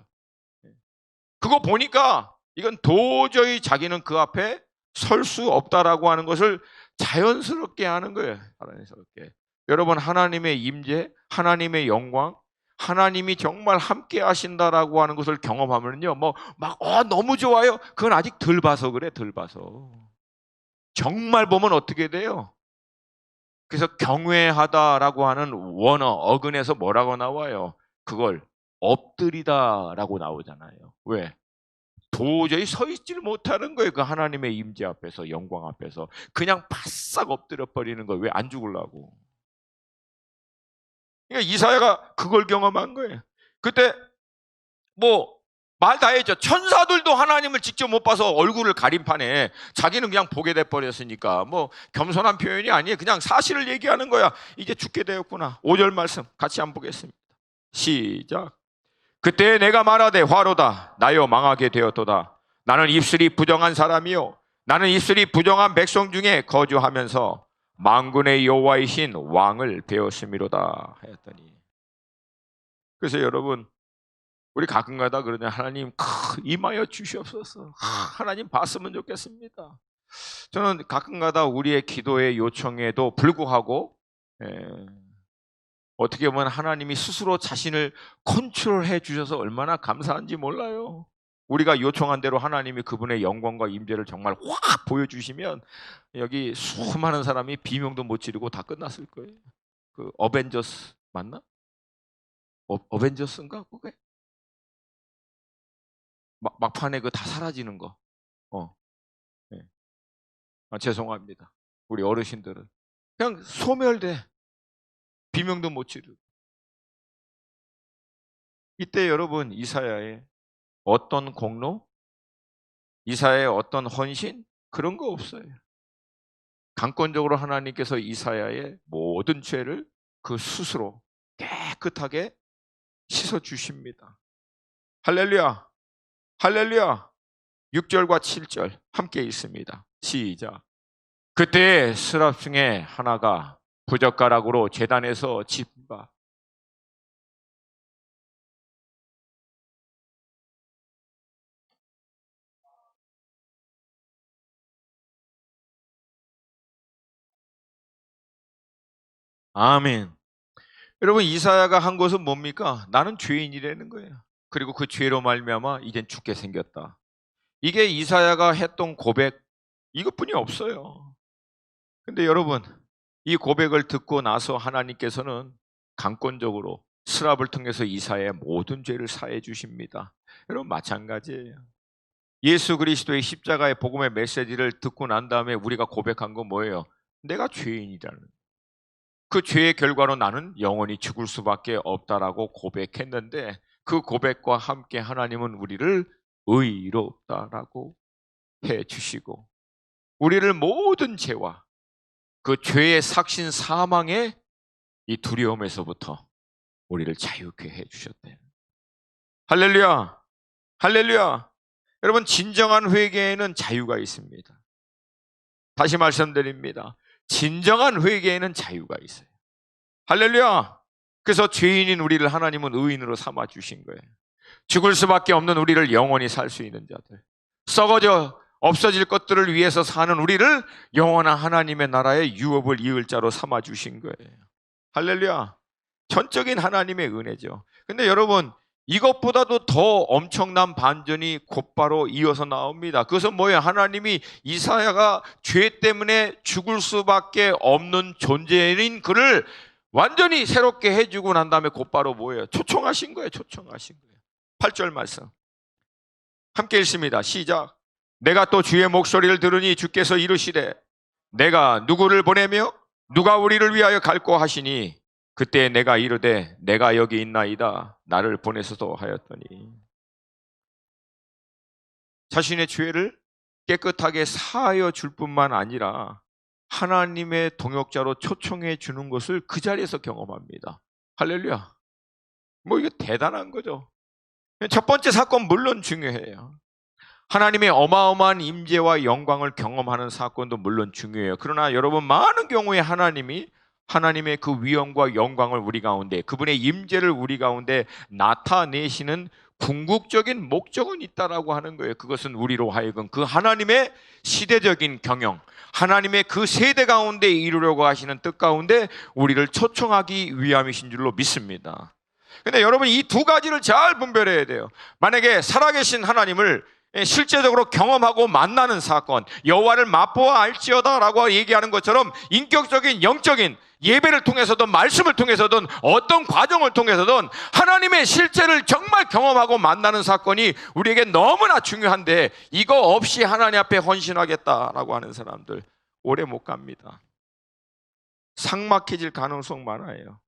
그거 보니까 이건 도저히 자기는 그 앞에 설 수 없다라고 하는 것을 자연스럽게 하는 거예요. 자연스럽게. 여러분, 하나님의 임재, 하나님의 영광, 하나님이 정말 함께 하신다라고 하는 것을 경험하면요, 너무 좋아요. 그건 아직 덜 봐서 그래, 덜 봐서. 정말 보면 어떻게 돼요? 그래서 경외하다라고 하는 원어, 어근에서 뭐라고 나와요? 그걸 엎드리다라고 나오잖아요. 왜? 도저히 서 있지를 못하는 거예요. 그 하나님의 임재 앞에서, 영광 앞에서. 그냥 바싹 엎드려 버리는 거예요. 왜? 안 죽으려고. 그러니까 이사야가 그걸 경험한 거예요. 그때 말 다 했죠. 천사들도 하나님을 직접 못 봐서 얼굴을 가림판에 자기는 그냥 보게 돼 버렸으니까 겸손한 표현이 아니에요. 그냥 사실을 얘기하는 거야. 이제 죽게 되었구나. 5절 말씀 같이 한번 보겠습니다. 시작. 그때 내가 말하되 화로다 나여 망하게 되었도다. 나는 입술이 부정한 사람이요 나는 입술이 부정한 백성 중에 거주하면서 만군의 여호와이신 왕을 배웠음이로다 하였더니. 그래서 여러분, 우리 가끔가다 그러냐, 하나님 임하여 주시옵소서. 하나님 봤으면 좋겠습니다. 저는 가끔가다 우리의 기도의 요청에도 불구하고 어떻게 보면 하나님이 스스로 자신을 컨트롤해 주셔서 얼마나 감사한지 몰라요. 우리가 요청한 대로 하나님이 그분의 영광과 임재를 정말 확 보여주시면 여기 수많은 사람이 비명도 못 지르고 다 끝났을 거예요. 그 어벤져스 맞나? 어벤져스인가 그게? 막판에 그 다 사라지는 거. 네. 죄송합니다. 우리 어르신들은 그냥 소멸돼. 비명도 못 지르고. 이때 여러분, 이사야의 어떤 공로, 이사야의 어떤 헌신, 그런 거 없어요. 강권적으로 하나님께서 이사야의 모든 죄를 그 스스로 깨끗하게 씻어주십니다. 할렐루야, 할렐루야. 6절과 7절 함께 있습니다. 시작. 그때 스랍 중에 하나가 부젓가락으로 제단에서 집바. 아멘. 여러분, 이사야가 한 것은 뭡니까? 나는 죄인이라는 거예요. 그리고 그 죄로 말미암아 이젠 죽게 생겼다. 이게 이사야가 했던 고백, 이것뿐이 없어요. 근데 여러분, 이 고백을 듣고 나서 하나님께서는 강권적으로 스랍을 통해서 이사야의 모든 죄를 사해 주십니다. 여러분, 마찬가지예요. 예수 그리스도의 십자가의 복음의 메시지를 듣고 난 다음에 우리가 고백한 건 뭐예요? 내가 죄인이라는. 그 죄의 결과로 나는 영원히 죽을 수밖에 없다라고 고백했는데, 그 고백과 함께 하나님은 우리를 의롭다라고 해주시고 우리를 모든 죄와 그 죄의 삭신 사망의 이 두려움에서부터 우리를 자유케 해주셨대요. 할렐루야, 할렐루야. 여러분, 진정한 회개에는 자유가 있습니다. 다시 말씀드립니다. 진정한 회개에는 자유가 있어요. 할렐루야. 그래서 죄인인 우리를 하나님은 의인으로 삼아 주신 거예요. 죽을 수밖에 없는 우리를 영원히 살 수 있는 자들, 썩어져 없어질 것들을 위해서 사는 우리를 영원한 하나님의 나라의 유업을 이을 자로 삼아 주신 거예요. 할렐루야. 전적인 하나님의 은혜죠. 근데 여러분, 이것보다도 더 엄청난 반전이 곧바로 이어서 나옵니다. 그것은 뭐예요? 하나님이 이사야가 죄 때문에 죽을 수밖에 없는 존재인 그를 완전히 새롭게 해주고 난 다음에 곧바로 뭐예요? 초청하신 거예요. 초청하신 거예요. 8절 말씀 함께 읽습니다. 시작. 내가 또 주의 목소리를 들으니 주께서 이르시되 내가 누구를 보내며 누가 우리를 위하여 갈고 하시니 그때 내가 이르되 내가 여기 있나이다 나를 보내소서 하였더니 자신의 죄를 깨끗하게 사하여 줄 뿐만 아니라 하나님의 동역자로 초청해 주는 것을 그 자리에서 경험합니다. 할렐루야. 뭐 이게 대단한 거죠. 첫 번째 사건 물론 중요해요. 하나님의 어마어마한 임재와 영광을 경험하는 사건도 물론 중요해요. 그러나 여러분 많은 경우에 하나님의 그 위엄과 영광을 우리 가운데 그분의 임재를 우리 가운데 나타내시는 궁극적인 목적은 있다라고 하는 거예요. 그것은 우리로 하여금 그 하나님의 시대적인 경영, 하나님의 그 세대 가운데 이루려고 하시는 뜻 가운데 우리를 초청하기 위함이신 줄로 믿습니다. 근데 여러분 이 두 가지를 잘 분별해야 돼요. 만약에 살아계신 하나님을 실제적으로 경험하고 만나는 사건, 여호와를 맛보아 알지어다라고 얘기하는 것처럼 인격적인 영적인 예배를 통해서든 말씀을 통해서든 어떤 과정을 통해서든 하나님의 실제를 정말 경험하고 만나는 사건이 우리에게 너무나 중요한데 이거 없이 하나님 앞에 헌신하겠다라고 하는 사람들 오래 못 갑니다. 삭막해질 가능성 많아요.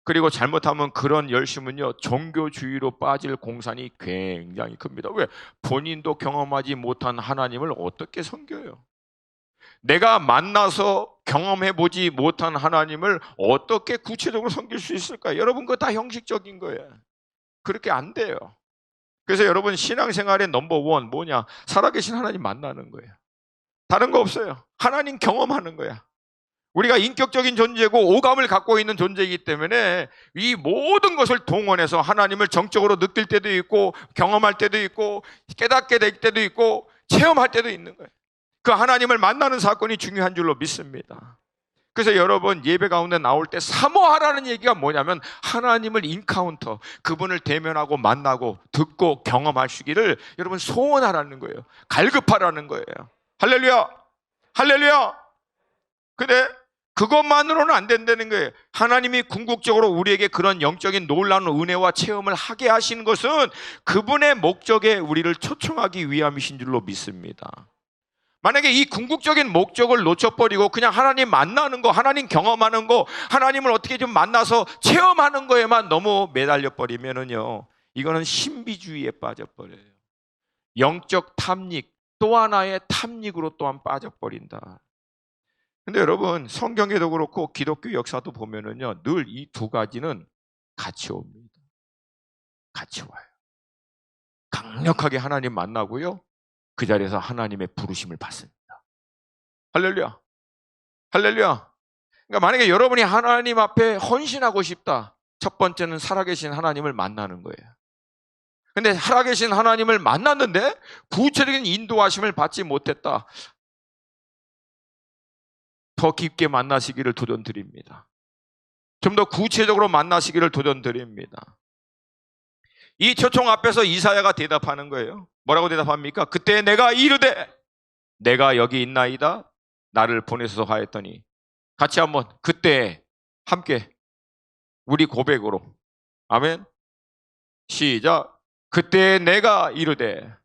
그리고 잘못하면 그런 열심은요 종교주의로 빠질 공산이 굉장히 큽니다. 왜? 본인도 경험하지 못한 하나님을 어떻게 섬겨요? 내가 만나서 경험해보지 못한 하나님을 어떻게 구체적으로 섬길 수 있을까요? 여러분 그거 다 형식적인 거예요. 그렇게 안 돼요. 그래서 여러분 신앙생활의 넘버원 뭐냐? 살아계신 하나님 만나는 거예요. 다른 거 없어요. 하나님 경험하는 거야. 우리가 인격적인 존재고 오감을 갖고 있는 존재이기 때문에 이 모든 것을 동원해서 하나님을 정적으로 느낄 때도 있고 경험할 때도 있고 깨닫게 될 때도 있고 체험할 때도 있는 거예요. 그 하나님을 만나는 사건이 중요한 줄로 믿습니다. 그래서 여러분 예배 가운데 나올 때 사모하라는 얘기가 뭐냐면 하나님을 인카운터, 그분을 대면하고 만나고 듣고 경험하시기를 여러분 소원하라는 거예요. 갈급하라는 거예요. 할렐루야, 할렐루야. 근데 그것만으로는 안 된다는 거예요. 하나님이 궁극적으로 우리에게 그런 영적인 놀라운 은혜와 체험을 하게 하시는 것은 그분의 목적에 우리를 초청하기 위함이신 줄로 믿습니다. 만약에 이 궁극적인 목적을 놓쳐버리고 그냥 하나님 만나는 거, 하나님 경험하는 거, 하나님을 어떻게 좀 만나서 체험하는 거에만 너무 매달려 버리면은요, 이거는 신비주의에 빠져버려요. 영적 탐닉, 또 하나의 탐닉으로 또한 빠져버린다. 근데 여러분 성경에도 그렇고 기독교 역사도 보면은요 늘 이 두 가지는 같이 옵니다. 같이 와요. 강력하게 하나님 만나고요 그 자리에서 하나님의 부르심을 받습니다. 할렐루야, 할렐루야. 그러니까 만약에 여러분이 하나님 앞에 헌신하고 싶다, 첫 번째는 살아계신 하나님을 만나는 거예요. 근데 살아계신 하나님을 만났는데 구체적인 인도하심을 받지 못했다, 더 깊게 만나시기를 도전드립니다. 좀 더 구체적으로 만나시기를 도전드립니다. 이 초청 앞에서 이사야가 대답하는 거예요. 뭐라고 대답합니까? 그때 내가 이르되 내가 여기 있나이다 나를 보내소서 하였더니, 같이 한번 그때 함께 우리 고백으로 아멘. 시작. 그때 내가 이르되.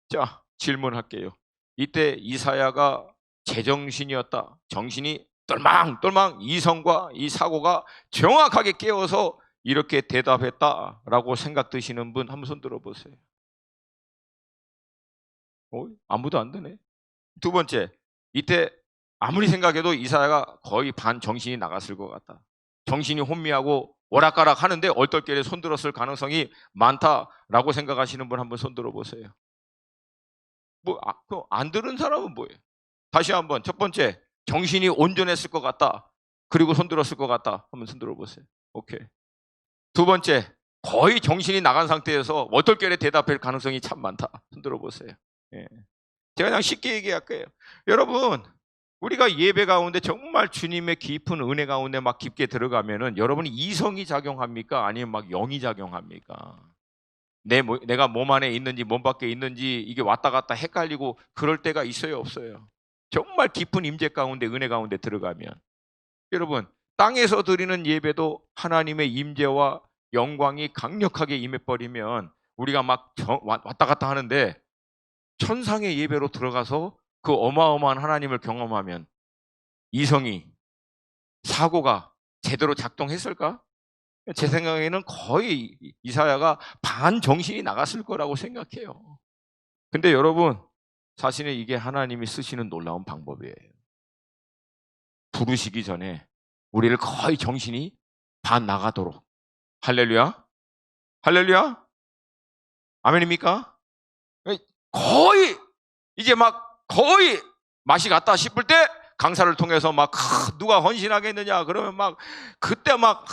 자, 질문할게요. 이때 이사야가 제정신이었다, 정신이 똘망똘망 이성과 이 사고가 정확하게 깨어서 이렇게 대답했다라고 생각되시는 분 한번 손 들어보세요. 아무도 안 되네. 두 번째, 이때 아무리 생각해도 이사야가 거의 반 정신이 나갔을 것 같다, 정신이 혼미하고 오락가락 하는데 얼떨결에 손 들었을 가능성이 많다라고 생각하시는 분 한번 손 들어보세요. 안 들은 사람은 뭐예요? 다시 한번, 첫 번째, 정신이 온전했을 것 같다, 그리고 손 들었을 것 같다, 한번 손 들어보세요. 오케이. 두 번째, 거의 정신이 나간 상태에서 얼떨결에 대답할 가능성이 참 많다, 손 들어보세요. 예. 제가 그냥 쉽게 얘기할 거예요. 여러분, 우리가 예배 가운데 정말 주님의 깊은 은혜 가운데 막 깊게 들어가면은 여러분이 이성이 작용합니까? 아니면 막 영이 작용합니까? 내가 몸 안에 있는지 몸 밖에 있는지 이게 왔다 갔다 헷갈리고 그럴 때가 있어요, 없어요? 정말 깊은 임재 가운데, 은혜 가운데 들어가면, 여러분, 땅에서 드리는 예배도 하나님의 임재와 영광이 강력하게 임해버리면 우리가 막 왔다 갔다 하는데, 천상의 예배로 들어가서 그 어마어마한 하나님을 경험하면 이성이, 사고가 제대로 작동했을까? 제 생각에는 거의 이사야가 반 정신이 나갔을 거라고 생각해요. 근데 여러분, 사실은 이게 하나님이 쓰시는 놀라운 방법이에요. 부르시기 전에 우리를 거의 정신이 반 나가도록. 할렐루야? 할렐루야? 아멘입니까? 거의 이제 막 거의 맛이 갔다 싶을 때 강사를 통해서 막 누가 헌신하겠느냐 그러면 막 그때 막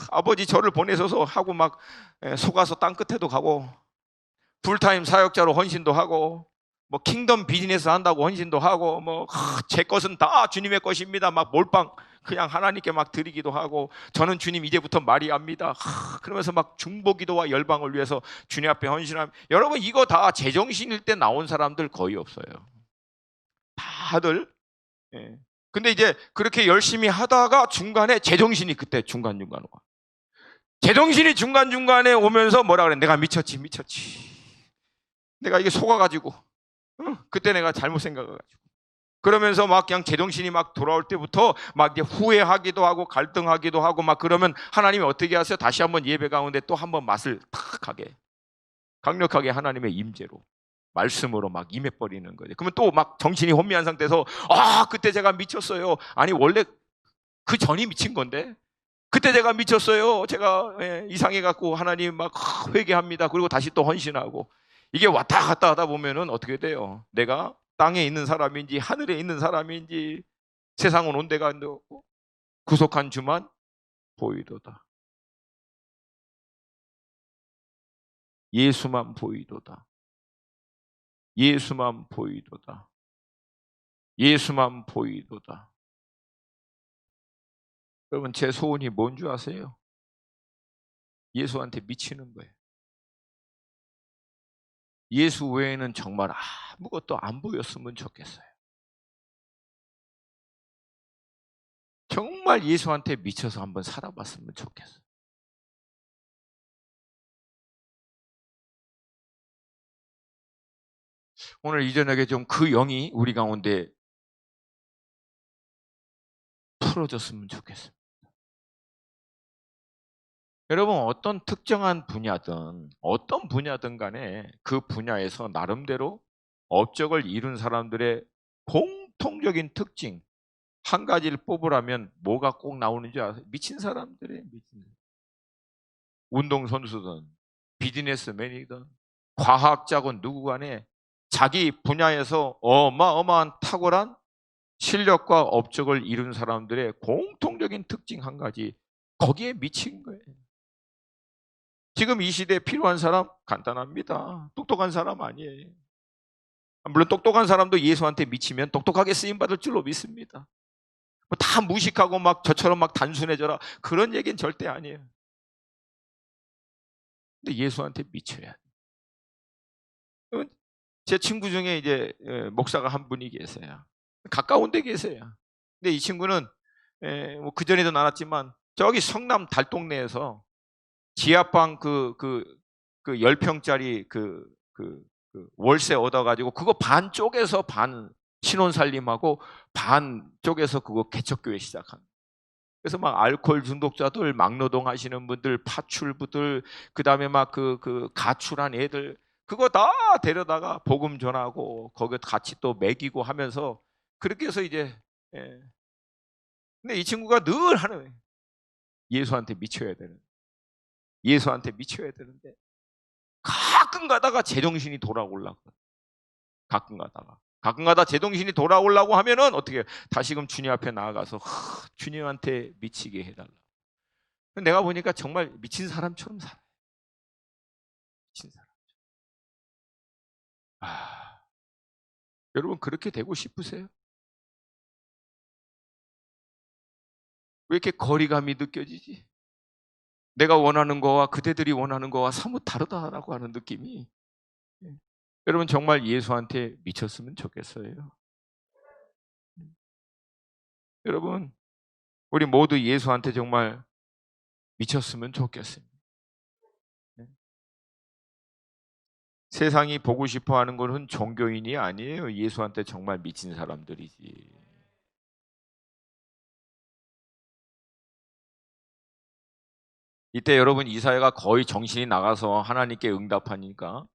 아버지 저를 보내셔서 하고 막 속아서 땅 끝에도 가고 풀타임 사역자로 헌신도 하고 뭐 킹덤 비즈니스 한다고 헌신도 하고 뭐 제 것은 다 주님의 것입니다 막 몰빵 그냥 하나님께 막 드리기도 하고 저는 주님 이제부터 마리아입니다 그러면서 막 중보기도와 열방을 위해서 주님 앞에 헌신함. 여러분 이거 다 제정신일 때 나온 사람들 거의 없어요. 다들. 예. 근데 이제 그렇게 열심히 하다가 중간에 제정신이 그때 중간중간 와. 제정신이 중간중간에 오면서 뭐라 그래? 내가 미쳤지. 내가 이게 속아가지고 그때 내가 잘못 생각해가지고 그러면서 막 그냥 제정신이 막 돌아올 때부터 막 이제 후회하기도 하고 갈등하기도 하고 막 그러면 하나님이 어떻게 하세요? 다시 한번 예배 가운데 또 한번 맛을 탁 하게 강력하게 하나님의 임재로 말씀으로 막 임해버리는 거예요. 그러면 또 막 정신이 혼미한 상태에서 그때 제가 미쳤어요. 아니 원래 그 전이 미친 건데 그때 제가 미쳤어요. 제가 이상해갖고 하나님 막 회개합니다. 그리고 다시 또 헌신하고 이게 왔다 갔다 하다 보면은 어떻게 돼요? 내가 땅에 있는 사람인지 하늘에 있는 사람인지 세상은 온 데가 없고 구속한 주만 보이도다. 예수만 보이도다. 예수만 보이도다. 예수만 보이도다. 여러분 제 소원이 뭔 줄 아세요? 예수한테 미치는 거예요. 예수 외에는 정말 아무것도 안 보였으면 좋겠어요. 정말 예수한테 미쳐서 한번 살아봤으면 좋겠어요. 오늘 이 저녁에 좀 그 영이 우리 가운데 풀어졌으면 좋겠어요. 여러분 어떤 특정한 분야든 어떤 분야든 간에 그 분야에서 나름대로 업적을 이룬 사람들의 공통적인 특징 한 가지를 뽑으라면 뭐가 꼭 나오는지 아세요? 미친 사람들이에요. 미친. 운동선수든 비즈니스맨이든 과학자건 누구 간에 자기 분야에서 어마어마한 탁월한 실력과 업적을 이룬 사람들의 공통적인 특징 한 가지 거기에 미친 거예요. 지금 이 시대에 필요한 사람 간단합니다. 똑똑한 사람 아니에요. 물론 똑똑한 사람도 예수한테 미치면 똑똑하게 쓰임받을 줄로 믿습니다. 다 무식하고 막 저처럼 막 단순해져라 그런 얘기는 절대 아니에요. 근데 예수한테 미쳐야 돼요. 제 친구 중에 이제 목사가 한 분이 계세요. 가까운 데 계세요. 근데 이 친구는 뭐 그전에도 나눴지만 저기 성남 달동네에서 지하방 그 10평짜리 월세 얻어가지고 그거 반 쪼개서 반 신혼살림하고 반 쪼개서 그거 개척교회 시작한. 그래서 막 알코올 중독자들, 막노동 하시는 분들, 파출부들, 그 다음에 막 가출한 애들, 그거 다 데려다가 복음 전하고 거기에 같이 또 먹이고 하면서 그렇게 해서 이제, 근데 이 친구가 늘 하는 거예요. 예수한테 미쳐야 되는. 예수한테 미쳐야 되는데 가끔 가다가 제정신이 돌아오려고. 가끔 가다 제정신이 돌아오려고 하면은 어떻게 해요? 다시금 주님 앞에 나아가서 주님한테 미치게 해달라. 내가 보니까 정말 미친 사람처럼 살아요. 미친 사람. 여러분 그렇게 되고 싶으세요? 왜 이렇게 거리감이 느껴지지? 내가 원하는 거와 그대들이 원하는 거와 사뭇 다르다라고 하는 느낌이. 여러분 정말 예수한테 미쳤으면 좋겠어요. 여러분, 우리 모두 예수한테 정말 미쳤으면 좋겠습니다. 세상이 보고 싶어 하는 것은 종교인이 아니에요. 예수한테 정말 미친 사람들이지. 이때 여러분, 이사야가 거의 정신이 나가서 하나님께 응답하니까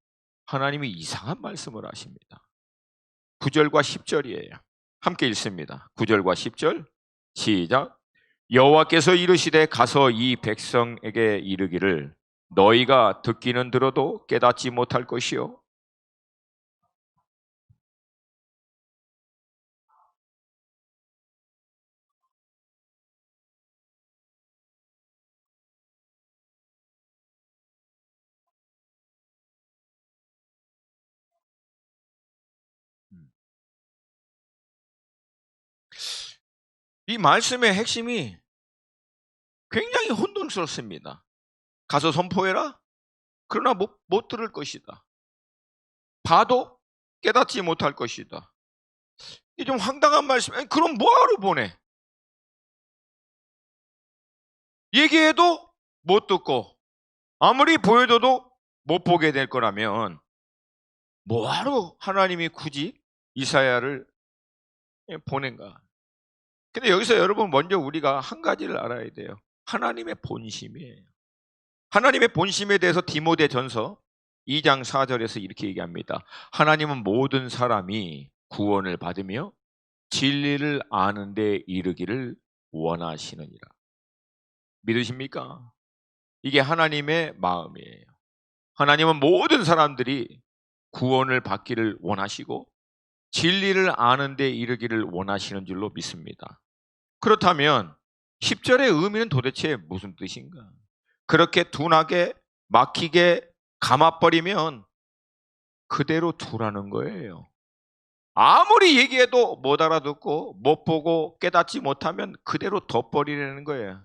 하나님이 이상한 말씀을 하십니다. 9절과 10절이에요. 함께 읽습니다. 9절과 10절 시작. 여호와께서 이르시되 가서 이 백성에게 이르기를 너희가 듣기는 들어도 깨닫지 못할 것이요 이 말씀의 핵심이 굉장히 혼돈스럽습니다. 가서 선포해라. 그러나 못 들을 것이다. 봐도 깨닫지 못할 것이다. 이 좀 황당한 말씀. 그럼 뭐하러 보내? 얘기해도 못 듣고 아무리 보여줘도 못 보게 될 거라면 뭐하러 하나님이 굳이 이사야를 보낸가? 근데 여기서 여러분 먼저 우리가 한 가지를 알아야 돼요. 하나님의 본심이에요. 하나님의 본심에 대해서 디모데전서 2장 4절에서 이렇게 얘기합니다. 하나님은 모든 사람이 구원을 받으며 진리를 아는 데 이르기를 원하시느니라. 믿으십니까? 이게 하나님의 마음이에요. 하나님은 모든 사람들이 구원을 받기를 원하시고 진리를 아는 데 이르기를 원하시는 줄로 믿습니다. 그렇다면 10절의 의미는 도대체 무슨 뜻인가? 그렇게 둔하게 막히게 감아버리면 그대로 두라는 거예요. 아무리 얘기해도 못 알아듣고 못 보고 깨닫지 못하면 그대로 둬버리라는 거예요.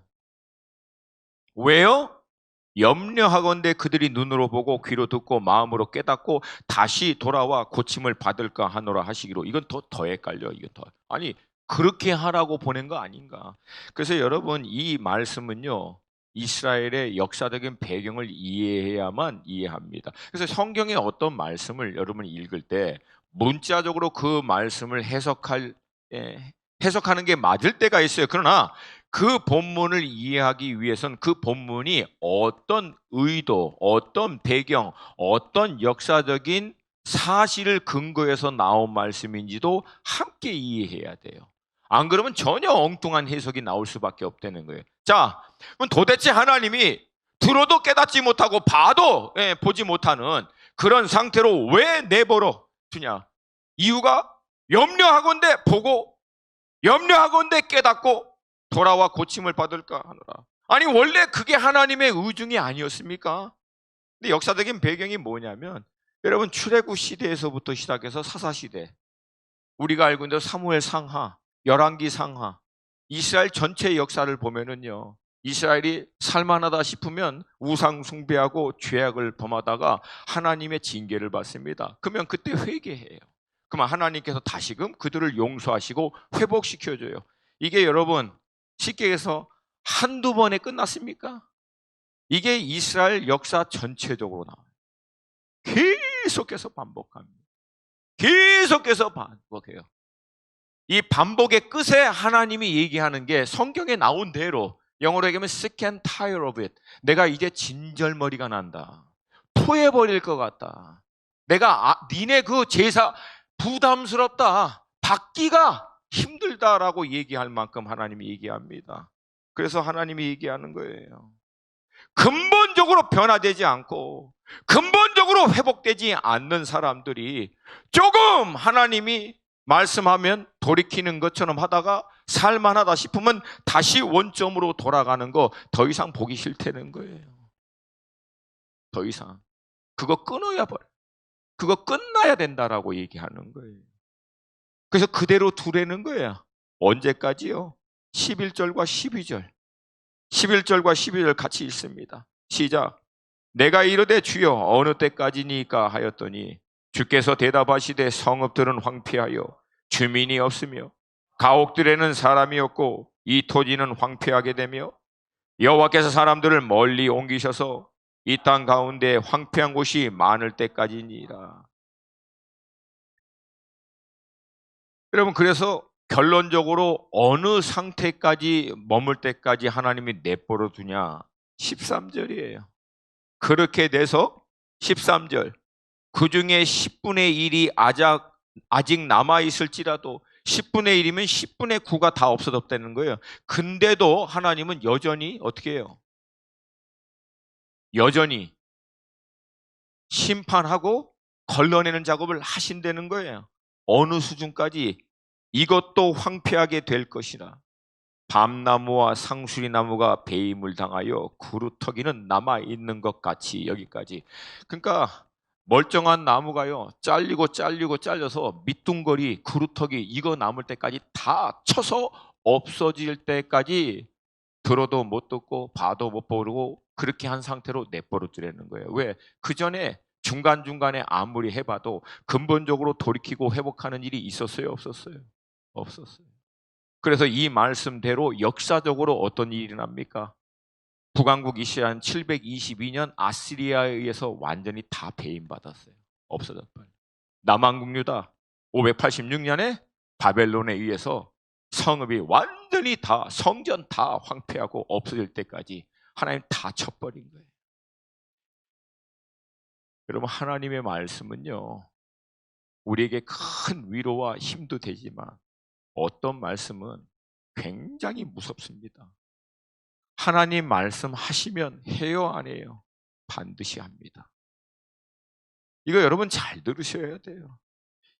왜요? 염려하건대 그들이 눈으로 보고 귀로 듣고 마음으로 깨닫고 다시 돌아와 고침을 받을까 하노라 하시기로. 이건 더 헷갈려. 이게 더. 아니, 그렇게 하라고 보낸 거 아닌가? 그래서 여러분, 이 말씀은요, 이스라엘의 역사적인 배경을 이해해야만 이해합니다. 그래서 성경의 어떤 말씀을 여러분이 읽을 때 문자적으로 그 말씀을 해석하는 게 맞을 때가 있어요. 그러나 그 본문을 이해하기 위해선 그 본문이 어떤 의도, 어떤 배경, 어떤 역사적인 사실을 근거해서 나온 말씀인지도 함께 이해해야 돼요. 안 그러면 전혀 엉뚱한 해석이 나올 수밖에 없다는 거예요. 자, 그럼 도대체 하나님이 들어도 깨닫지 못하고 봐도 보지 못하는 그런 상태로 왜 내버려 두냐? 이유가 염려하건대 보고 염려하건대 깨닫고 돌아와 고침을 받을까 하노라. 아니, 원래 그게 하나님의 의중이 아니었습니까? 근데 역사적인 배경이 뭐냐면 여러분, 출애굽 시대에서부터 시작해서 사사시대, 우리가 알고 있는 사무엘 상하, 열왕기 상하, 이스라엘 전체 역사를 보면은요, 이스라엘이 살만하다 싶으면 우상 숭배하고 죄악을 범하다가 하나님의 징계를 받습니다. 그러면 그때 회개해요. 그러면 하나님께서 다시금 그들을 용서하시고 회복시켜줘요. 이게 여러분 쉽게 해서 한두 번에 끝났습니까? 이게 이스라엘 역사 전체적으로 나와요. 계속해서 반복합니다. 계속해서 반복해요. 이 반복의 끝에 하나님이 얘기하는 게 성경에 나온 대로, 영어로 얘기하면 sick and tired of it. 내가 이제 진절머리가 난다. 토해버릴 것 같다. 내가 니네 그 제사 부담스럽다. 받기가 힘들다라고 얘기할 만큼 하나님이 얘기합니다. 그래서 하나님이 얘기하는 거예요. 근본적으로 변화되지 않고 근본적으로 회복되지 않는 사람들이 조금 하나님이 말씀하면 돌이키는 것처럼 하다가 살만하다 싶으면 다시 원점으로 돌아가는 거 더 이상 보기 싫다는 거예요. 더 이상. 그거 끊어야 버려. 그거 끝나야 된다라고 얘기하는 거예요. 그래서 그대로 두라는 거예요. 언제까지요? 11절과 12절. 11절과 12절 같이 읽습니다. 시작. 내가 이르되 주여 어느 때까지니까 하였더니 주께서 대답하시되 성읍들은 황폐하여 주민이 없으며 가옥들에는 사람이 없고 이 토지는 황폐하게 되며 여호와께서 사람들을 멀리 옮기셔서 이 땅 가운데 황폐한 곳이 많을 때까지니라. 여러분, 그래서 결론적으로 어느 상태까지 머물 때까지 하나님이 내버려 두냐? 13절이에요. 그렇게 돼서 13절, 그 중에 10분의 1이 아직 남아있을지라도 10분의 1이면 10분의 9가 다 없어졌다는 거예요. 근데도 하나님은 여전히 어떻게 해요? 여전히 심판하고 걸러내는 작업을 하신다는 거예요. 어느 수준까지? 이것도 황폐하게 될 것이라. 밤나무와 상수리나무가 배임을 당하여 구루터기는 남아있는 것 같이. 여기까지. 그러니까 멀쩡한 나무가요, 잘려서 밑둥거리, 구루터기 이거 남을 때까지 다 쳐서 없어질 때까지 들어도 못 듣고 봐도 못 보고 그렇게 한 상태로 내버려두라는 거예요. 왜? 그 전에 중간중간에 아무리 해봐도 근본적으로 돌이키고 회복하는 일이 있었어요? 없었어요? 없었어요. 그래서 이 말씀대로 역사적으로 어떤 일이 납니까? 북왕국 이시한 722년 아시리아에 의해서 완전히 다 배임받았어요. 없어졌어요. 남왕국 유다 586년에 바벨론에 의해서 성읍이 완전히 다, 성전 다 황폐하고 없어질 때까지 하나님 다 쳐버린 거예요. 여러분, 하나님의 말씀은요, 우리에게 큰 위로와 힘도 되지만 어떤 말씀은 굉장히 무섭습니다. 하나님 말씀하시면 해요, 안 해요? 반드시 합니다. 이거 여러분 잘 들으셔야 돼요.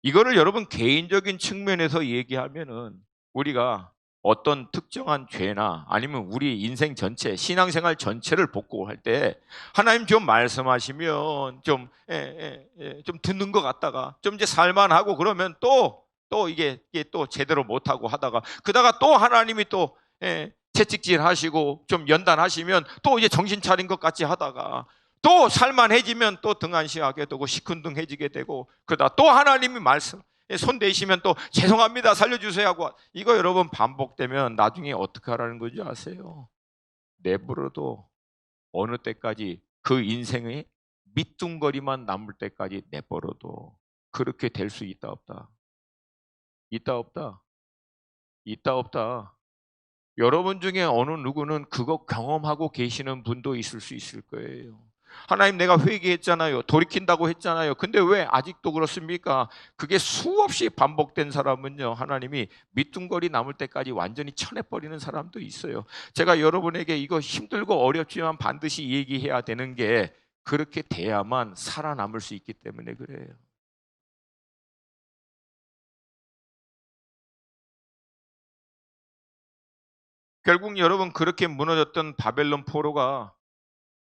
이거를 여러분 개인적인 측면에서 얘기하면은 우리가 어떤 특정한 죄나 아니면 우리 인생 전체, 신앙생활 전체를 복구할 때 하나님 좀 말씀하시면 좀 듣는 것 같다가 좀 이제 살만하고 그러면 또 이게 또 제대로 못하고 하다가 그다가 또 하나님이 또 채찍질 하시고 좀 연단하시면 또 이제 정신 차린 것 같이 하다가 또 살만해지면 또 등한시하게 되고 시큰둥해지게 되고 그러다 또 하나님이 말씀 손 대시면 또 죄송합니다 살려주세요 하고 이거 여러분 반복되면 나중에 어떻게 하라는 건지 아세요? 내버려도 어느 때까지 그 인생의 밑둥거리만 남을 때까지 내버려도 그렇게 될 수 있다 없다? 있다 없다? 있다 없다? 여러분 중에 어느 누구는 그거 경험하고 계시는 분도 있을 수 있을 거예요. 하나님 내가 회개했잖아요. 돌이킨다고 했잖아요. 근데 왜 아직도 그렇습니까? 그게 수없이 반복된 사람은요, 하나님이 밑둥거리 남을 때까지 완전히 쳐내버리는 사람도 있어요. 제가 여러분에게 이거 힘들고 어렵지만 반드시 얘기해야 되는 게 그렇게 돼야만 살아남을 수 있기 때문에 그래요. 결국 여러분 그렇게 무너졌던 바벨론 포로가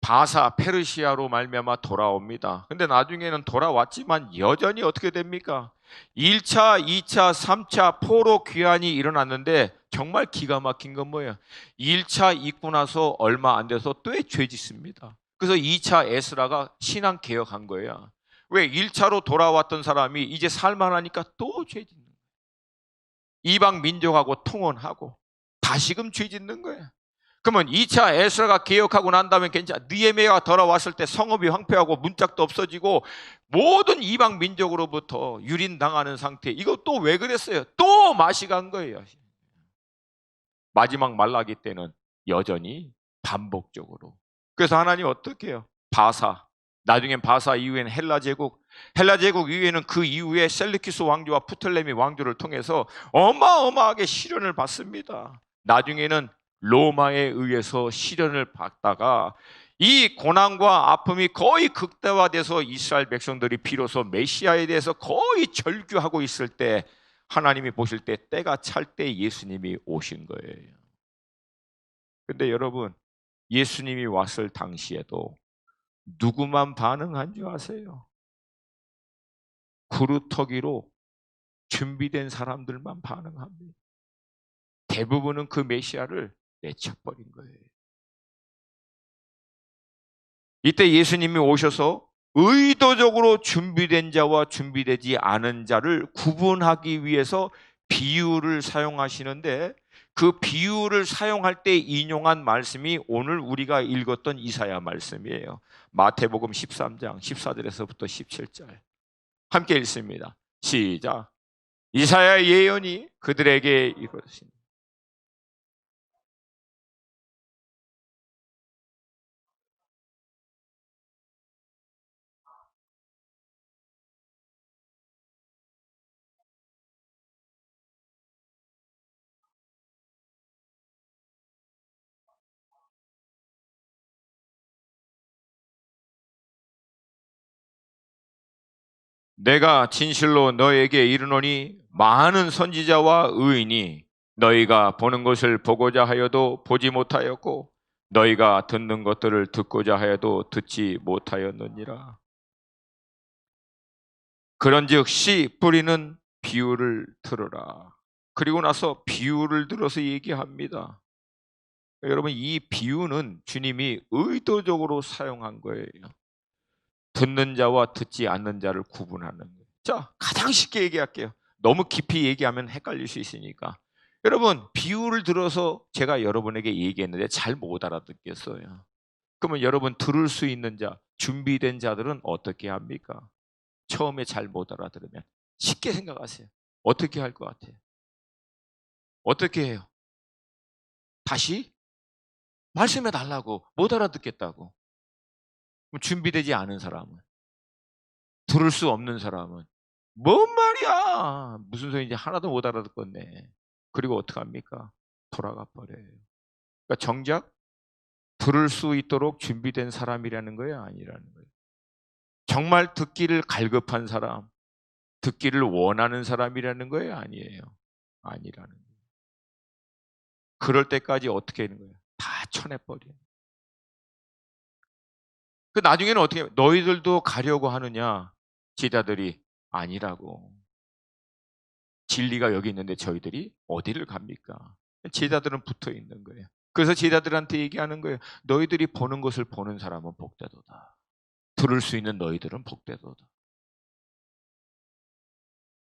바사 페르시아로 말미암아 돌아옵니다. 근데 나중에는 돌아왔지만 여전히 어떻게 됩니까? 1차, 2차, 3차 포로 귀환이 일어났는데 정말 기가 막힌 건 뭐예요? 1차 있고 나서 얼마 안 돼서 또 죄 짓습니다. 그래서 2차 에스라가 신앙 개혁한 거예요. 왜? 1차로 돌아왔던 사람이 이제 살만하니까 또 죄 짓는 거예요. 이방 민족하고 통혼하고 다시금 죄 짓는 거예요. 그러면 2차 에스라가 개혁하고 난 다음에 괜찮아. 느헤미야가 돌아왔을 때 성읍이 황폐하고 문짝도 없어지고 모든 이방 민족으로부터 유린당하는 상태. 이거 또 왜 그랬어요? 또 맛이 간 거예요. 마지막 말라기 때는 여전히 반복적으로. 그래서 하나님 어떻게 해요? 바사. 나중엔 바사 이후에는 헬라 제국 이후에는 그 이후에 셀루키스 왕조와 프톨레미 왕조를 통해서 어마어마하게 시련을 받습니다. 나중에는 로마에 의해서 시련을 받다가 이 고난과 아픔이 거의 극대화돼서 이스라엘 백성들이 비로소 메시아에 대해서 거의 절규하고 있을 때 하나님이 보실 때 때가 찰 때 예수님이 오신 거예요. 근데 여러분, 예수님이 왔을 당시에도 누구만 반응한 줄 아세요? 구루터기로 준비된 사람들만 반응합니다. 대부분은 그 메시아를 내쳐버린 거예요. 이때 예수님이 오셔서 의도적으로 준비된 자와 준비되지 않은 자를 구분하기 위해서 비유를 사용하시는데 그 비유를 사용할 때 인용한 말씀이 오늘 우리가 읽었던 이사야 말씀이에요. 마태복음 13장 14절에서부터 17절. 함께 읽습니다. 시작. 이사야 예언이 그들에게 이르렀으니 내가 진실로 너에게 이르노니 많은 선지자와 의인이 너희가 보는 것을 보고자 하여도 보지 못하였고 너희가 듣는 것들을 듣고자 하여도 듣지 못하였느니라. 그런즉 씨 뿌리는 비유를 들으라. 그리고 나서 비유를 들어서 얘기합니다. 여러분, 이 비유는 주님이 의도적으로 사용한 거예요. 듣는 자와 듣지 않는 자를 구분하는 거예요. 자, 가장 쉽게 얘기할게요. 너무 깊이 얘기하면 헷갈릴 수 있으니까. 여러분, 비유를 들어서 제가 여러분에게 얘기했는데 잘 못 알아듣겠어요. 그러면 여러분, 들을 수 있는 자, 준비된 자들은 어떻게 합니까? 처음에 잘 못 알아들으면 쉽게 생각하세요. 어떻게 할 것 같아요? 어떻게 해요? 다시 말씀해 달라고. 못 알아듣겠다고. 그럼 준비되지 않은 사람은, 들을 수 없는 사람은 뭔 말이야? 무슨 소리인지 하나도 못 알아듣겠네. 그리고 어떡합니까? 돌아가 버려요. 그러니까 정작 들을 수 있도록 준비된 사람이라는 거예요, 아니라는 거예요? 정말 듣기를 갈급한 사람, 듣기를 원하는 사람이라는 거예요, 아니에요? 아니라는 거예요. 그럴 때까지 어떻게 하는 거예요? 다 쳐내버려요. 그 나중에는 어떻게 해요? 너희들도 가려고 하느냐? 제자들이 아니라고. 진리가 여기 있는데 저희들이 어디를 갑니까? 제자들은 붙어 있는 거예요. 그래서 제자들한테 얘기하는 거예요. 너희들이 보는 것을 보는 사람은 복되도다. 들을 수 있는 너희들은 복되도다.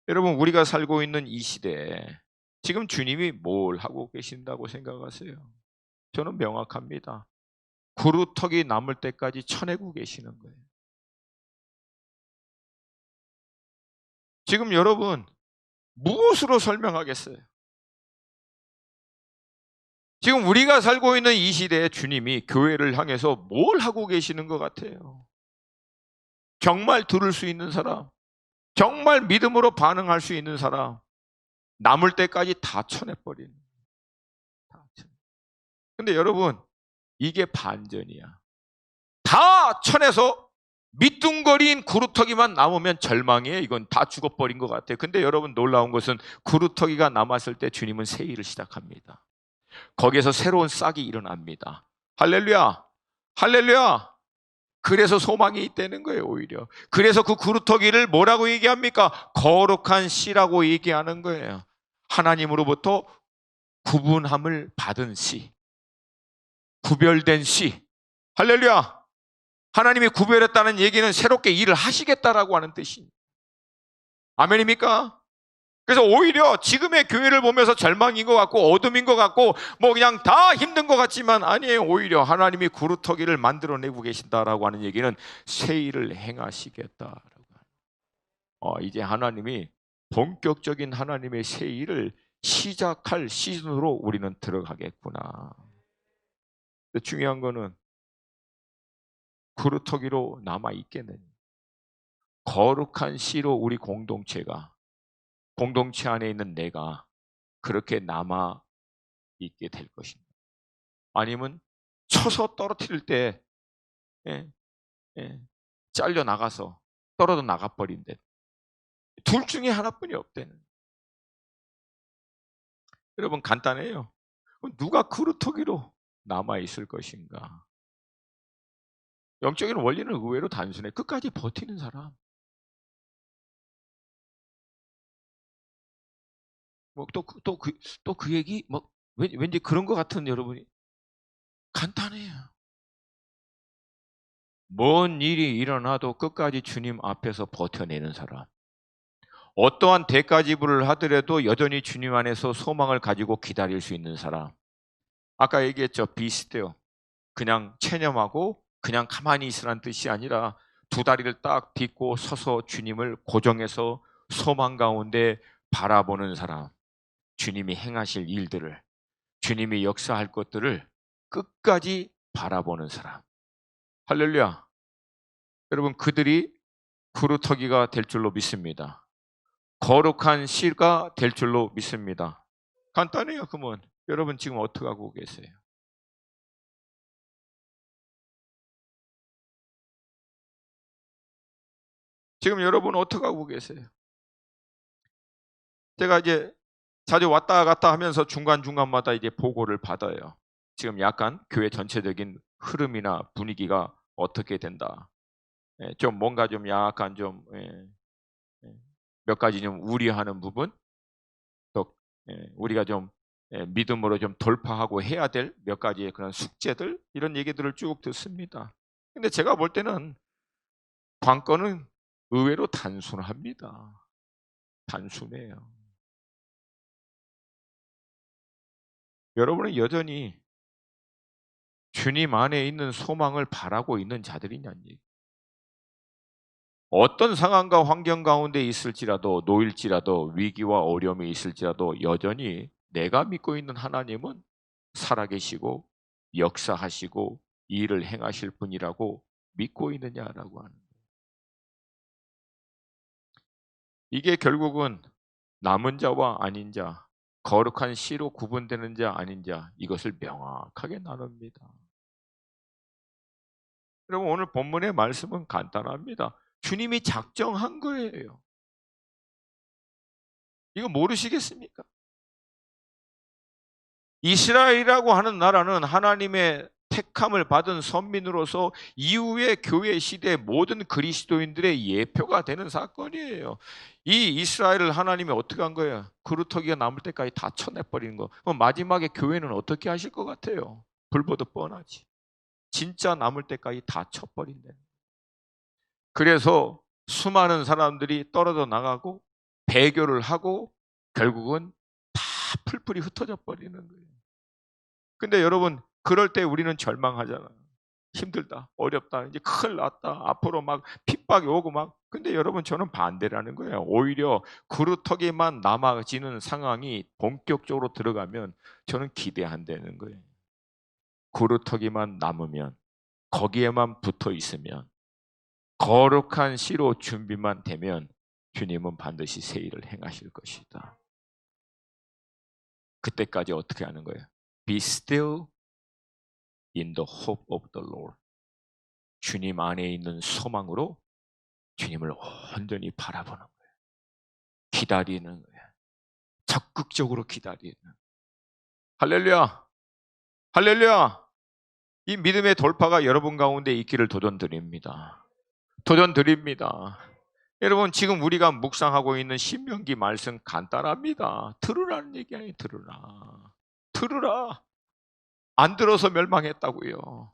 여러분, 우리가 살고 있는 이 시대에 지금 주님이 뭘 하고 계신다고 생각하세요? 저는 명확합니다. 그루터기 남을 때까지 쳐내고 계시는 거예요. 지금 여러분, 무엇으로 설명하겠어요? 지금 우리가 살고 있는 이 시대에 주님이 교회를 향해서 뭘 하고 계시는 것 같아요? 정말 들을 수 있는 사람, 정말 믿음으로 반응할 수 있는 사람, 남을 때까지 다 쳐내버리는. 근데 여러분, 이게 반전이야. 다 쳐내서 밑둥거린 구루터기만 남으면 절망이에요. 이건 다 죽어버린 것 같아요. 근데 여러분, 놀라운 것은 구루터기가 남았을 때 주님은 새 일을 시작합니다. 거기에서 새로운 싹이 일어납니다. 할렐루야! 할렐루야! 그래서 소망이 있다는 거예요, 오히려. 그래서 그 구루터기를 뭐라고 얘기합니까? 거룩한 씨라고 얘기하는 거예요. 하나님으로부터 구분함을 받은 씨, 구별된 씨. 할렐루야! 하나님이 구별했다는 얘기는 새롭게 일을 하시겠다라고 하는 뜻입니다. 아멘입니까? 그래서 오히려 지금의 교회를 보면서 절망인 것 같고 어둠인 것 같고 뭐 그냥 다 힘든 것 같지만 아니에요. 오히려 하나님이 구루터기를 만들어내고 계신다라고 하는 얘기는 새 일을 행하시겠다라고. 이제 하나님이 본격적인 하나님의 새 일을 시작할 시즌으로 우리는 들어가겠구나. 근데 중요한 거는 구루터기로 남아있겠느냐. 거룩한 씨로 우리 공동체가, 공동체 안에 있는 내가 그렇게 남아 있게 될 것입니다. 아니면 쳐서 떨어뜨릴 때 예, 예, 잘려 나가서 떨어져 나가버린대. 둘 중에 하나뿐이 없대는. 여러분, 간단해요. 누가 그루터기로 남아 있을 것인가? 영적인 원리는 의외로 단순해. 끝까지 버티는 사람. 뭐 또 그 얘기 뭐 왠지 그런 것 같은 여러분이 간단해요. 뭔 일이 일어나도 끝까지 주님 앞에서 버텨내는 사람. 어떠한 대가 지불을 하더라도 여전히 주님 안에서 소망을 가지고 기다릴 수 있는 사람. 아까 얘기했죠. 비슷해요. 그냥 체념하고 그냥 가만히 있으라는 뜻이 아니라 두 다리를 딱 딛고 서서 주님을 고정해서 소망 가운데 바라보는 사람. 주님이 행하실 일들을, 주님이 역사할 것들을 끝까지 바라보는 사람. 할렐루야. 여러분, 그들이 구루터기가 될 줄로 믿습니다. 거룩한 씨가 될 줄로 믿습니다. 간단해요. 그러면 여러분 지금 어떻게 하고 계세요? 지금 여러분 어떻게 하고 계세요? 제가 이제 자주 왔다 갔다 하면서 중간중간마다 이제 보고를 받아요. 지금 약간 교회 전체적인 흐름이나 분위기가 어떻게 된다. 좀 뭔가 좀 약간 좀 몇 가지 좀 우려하는 부분, 또 우리가 좀 믿음으로 좀 돌파하고 해야 될 몇 가지의 그런 숙제들, 이런 얘기들을 쭉 듣습니다. 근데 제가 볼 때는 관건은 의외로 단순합니다. 단순해요. 여러분은 여전히 주님 안에 있는 소망을 바라고 있는 자들이냐는 얘기. 어떤 상황과 환경 가운데 있을지라도, 놓일지라도, 위기와 어려움이 있을지라도 여전히 내가 믿고 있는 하나님은 살아계시고 역사하시고 일을 행하실 분이라고 믿고 있느냐라고 하는 거예요. 이게 결국은 남은 자와 아닌 자, 거룩한 씨로 구분되는 자 아닌 자, 이것을 명확하게 나눕니다. 여러분, 오늘 본문의 말씀은 간단합니다. 주님이 작정한 거예요. 이거 모르시겠습니까? 이스라엘이라고 하는 나라는 하나님의 택함을 받은 선민으로서 이후의 교회 시대 모든 그리스도인들의 예표가 되는 사건이에요. 이 이스라엘을 하나님이 어떻게 한 거예요? 그루터기가 남을 때까지 다 쳐내버리는 거. 그럼 마지막에 교회는 어떻게 하실 것 같아요? 불보듯 뻔하지. 진짜 남을 때까지 다 쳐버린다. 그래서 수많은 사람들이 떨어져 나가고 배교를 하고 결국은 다 풀풀이 흩어져 버리는 거예요. 근데 여러분, 그럴 때 우리는 절망하잖아요. 힘들다, 어렵다, 이제 큰일 났다, 앞으로 막 핍박이 오고 막. 근데 여러분, 저는 반대라는 거예요. 오히려 그루터기만 남아지는 상황이 본격적으로 들어가면 저는 기대한다는 거예요. 그루터기만 남으면, 거기에만 붙어 있으면, 거룩한 씨로 준비만 되면 주님은 반드시 새 일을 행하실 것이다. 그때까지 어떻게 하는 거예요? Be still in the hope of the Lord. 주님 안에 있는 소망으로 주님을 온전히 바라보는 거예요. 기다리는 거예요. 적극적으로 기다리는. 할렐루야. 할렐루야. 이 믿음의 돌파가 여러분 가운데 있기를 도전드립니다. 도전드립니다. 여러분, 지금 우리가 묵상하고 있는 신명기 말씀 간단합니다. 들으라는 얘기 아니에요. 들으라. 들으라. 안 들어서 멸망했다고요.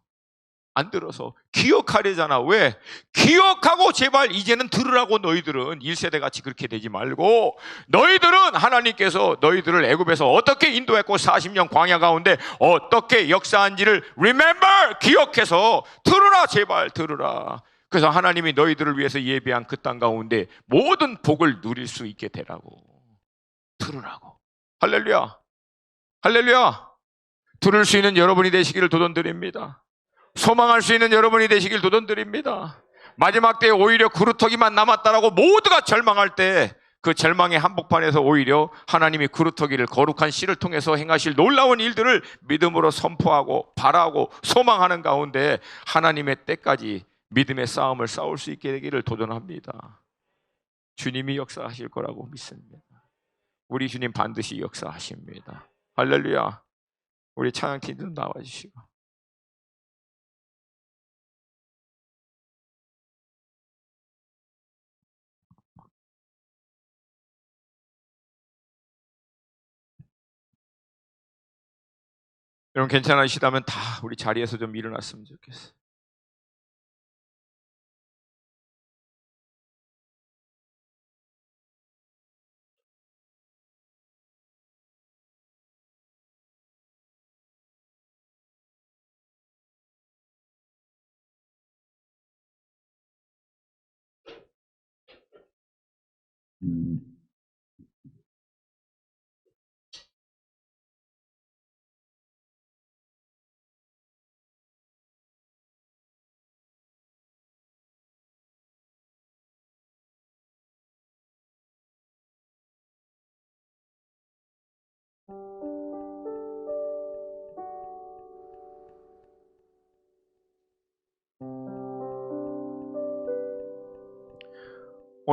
안 들어서 기억하려잖아. 왜? 기억하고 제발 이제는 들으라고. 너희들은 1세대 같이 그렇게 되지 말고, 너희들은 하나님께서 너희들을 애굽에서 어떻게 인도했고 40년 광야 가운데 어떻게 역사한지를 remember, 기억해서 들으라. 제발 들으라. 그래서 하나님이 너희들을 위해서 예비한 그 땅 가운데 모든 복을 누릴 수 있게 되라고. 들으라고. 할렐루야. 할렐루야. 들을 수 있는 여러분이 되시기를 도전드립니다. 소망할 수 있는 여러분이 되시길 도전드립니다. 마지막 때에 오히려 그루터기만 남았다라고 모두가 절망할 때, 그 절망의 한복판에서 오히려 하나님이 그루터기를 거룩한 씨를 통해서 행하실 놀라운 일들을 믿음으로 선포하고 바라고 소망하는 가운데 하나님의 때까지 믿음의 싸움을 싸울 수 있게 되기를 도전합니다. 주님이 역사하실 거라고 믿습니다. 우리 주님 반드시 역사하십니다. 할렐루야. 우리 찬양팀 좀 나와주시고. 여러분, 괜찮으시다면 다 우리 자리에서 좀 일어났으면 좋겠어요.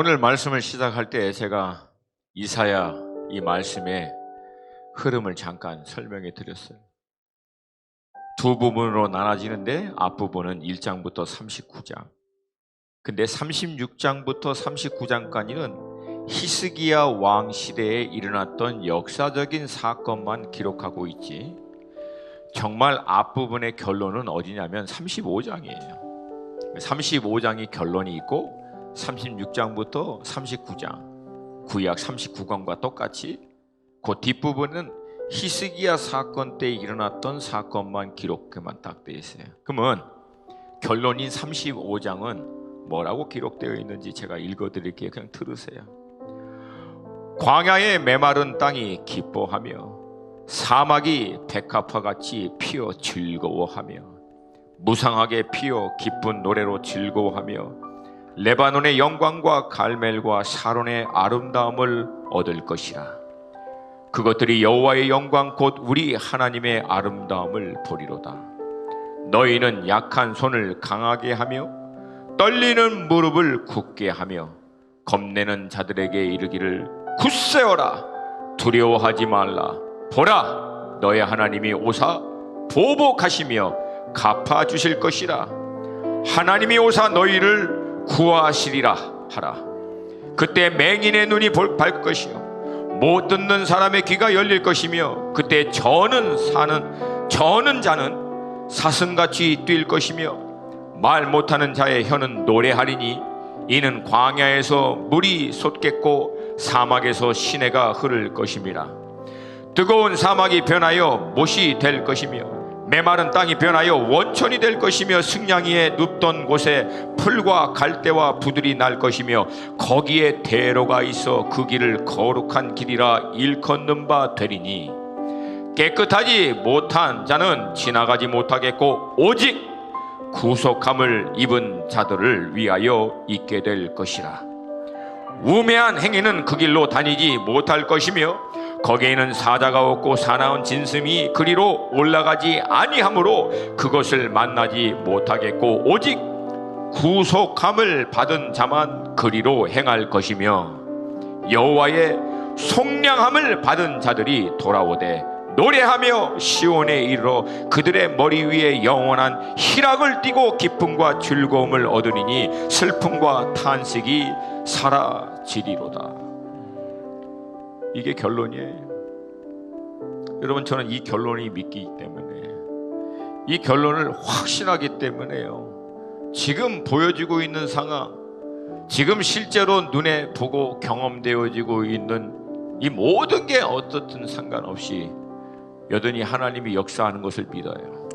오늘 말씀을 시작할 때 제가 이사야 이 말씀의 흐름을 잠깐 설명해 드렸어요. 두 부분으로 나눠지는데 앞부분은 1장부터 39장. 근데 36장부터 39장까지는 히스기야 왕 시대에 일어났던 역사적인 사건만 기록하고 있지, 정말 앞부분의 결론은 어디냐면 35장이에요. 35장이 결론이 있고 36장부터 39장, 구약 39권과 똑같이 그 뒷부분은 히스기야 사건 때 일어났던 사건만 기록만 딱 되어 있어요. 그러면 결론인 35장은 뭐라고 기록되어 있는지 제가 읽어드릴게요. 그냥 들으세요. 광야의 메마른 땅이 기뻐하며 사막이 백합화같이 피어 즐거워하며 무상하게 피어 기쁜 노래로 즐거워하며 레바논의 영광과 갈멜과 사론의 아름다움을 얻을 것이라. 그것들이 여호와의 영광 곧 우리 하나님의 아름다움을 보리로다. 너희는 약한 손을 강하게 하며 떨리는 무릎을 굳게 하며 겁내는 자들에게 이르기를 굳세어라, 두려워하지 말라. 보라, 너의 하나님이 오사 보복하시며 갚아주실 것이라. 하나님이 오사 너희를 구하시리라 하라. 그때 맹인의 눈이 밝을 것이요 못 듣는 사람의 귀가 열릴 것이며 그때 저는 자는 사슴같이 뛸 것이며 말 못하는 자의 혀는 노래하리니 이는 광야에서 물이 솟겠고 사막에서 시내가 흐를 것임이라. 뜨거운 사막이 변하여 못이 될 것이며 메마른 땅이 변하여 원천이 될 것이며 승냥이에 눕던 곳에 풀과 갈대와 부들이 날 것이며 거기에 대로가 있어 그 길을 거룩한 길이라 일컫는 바 되리니 깨끗하지 못한 자는 지나가지 못하겠고 오직 구속함을 입은 자들을 위하여 있게 될 것이라. 우매한 행위는 그 길로 다니지 못할 것이며 거기에는 사자가 없고 사나운 진슴이 그리로 올라가지 아니하므로 그것을 만나지 못하겠고 오직 구속함을 받은 자만 그리로 행할 것이며 여호와의 속량함을 받은 자들이 돌아오되 노래하며 시온에 이르러 그들의 머리 위에 영원한 희락을 띠고 기쁨과 즐거움을 얻으리니 슬픔과 탄식이 사라지리로다. 이게 결론이에요. 여러분, 저는 이 결론이 믿기 때문에, 이 결론을 확신하기 때문에요. 지금 보여지고 있는 상황, 지금 실제로 눈에 보고 경험되어지고 있는 이 모든 게 어떻든 상관없이 여전히 하나님이 역사하는 것을 믿어요.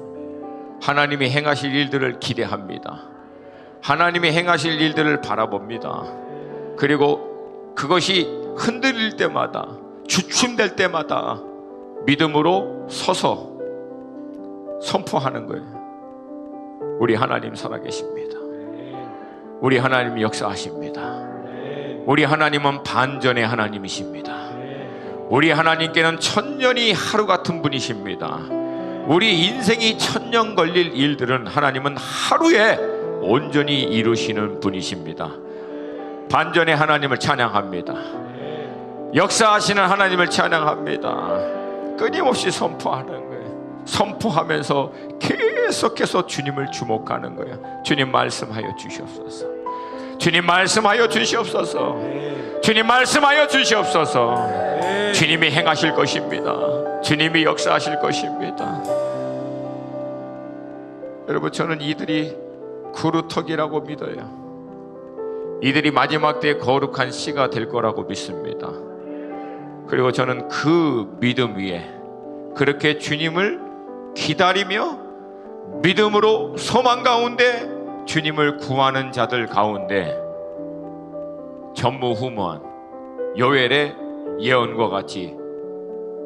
하나님이 행하실 일들을 기대합니다. 하나님이 행하실 일들을 바라봅니다. 그리고 그것이 흔들릴 때마다, 주춤될 때마다 믿음으로 서서 선포하는 거예요. 우리 하나님 살아계십니다. 우리 하나님 역사하십니다. 우리 하나님은 반전의 하나님이십니다. 우리 하나님께는 천년이 하루 같은 분이십니다. 우리 인생이 천년 걸릴 일들은 하나님은 하루에 온전히 이루시는 분이십니다. 반전의 하나님을 찬양합니다. 역사하시는 하나님을 찬양합니다. 끊임없이 선포하는 거예요. 선포하면서 계속해서 주님을 주목하는 거예요. 주님 말씀하여 주시옵소서. 주님 말씀하여 주시옵소서. 주님 말씀하여 주시옵소서. 주님이 행하실 것입니다. 주님이 역사하실 것입니다. 여러분, 저는 이들이 그루터기라고 믿어요. 이들이 마지막 때에 거룩한 씨가 될 거라고 믿습니다. 그리고 저는 그 믿음 위에 그렇게 주님을 기다리며 믿음으로 소망 가운데 주님을 구하는 자들 가운데 전무후무한 요엘의 예언과 같이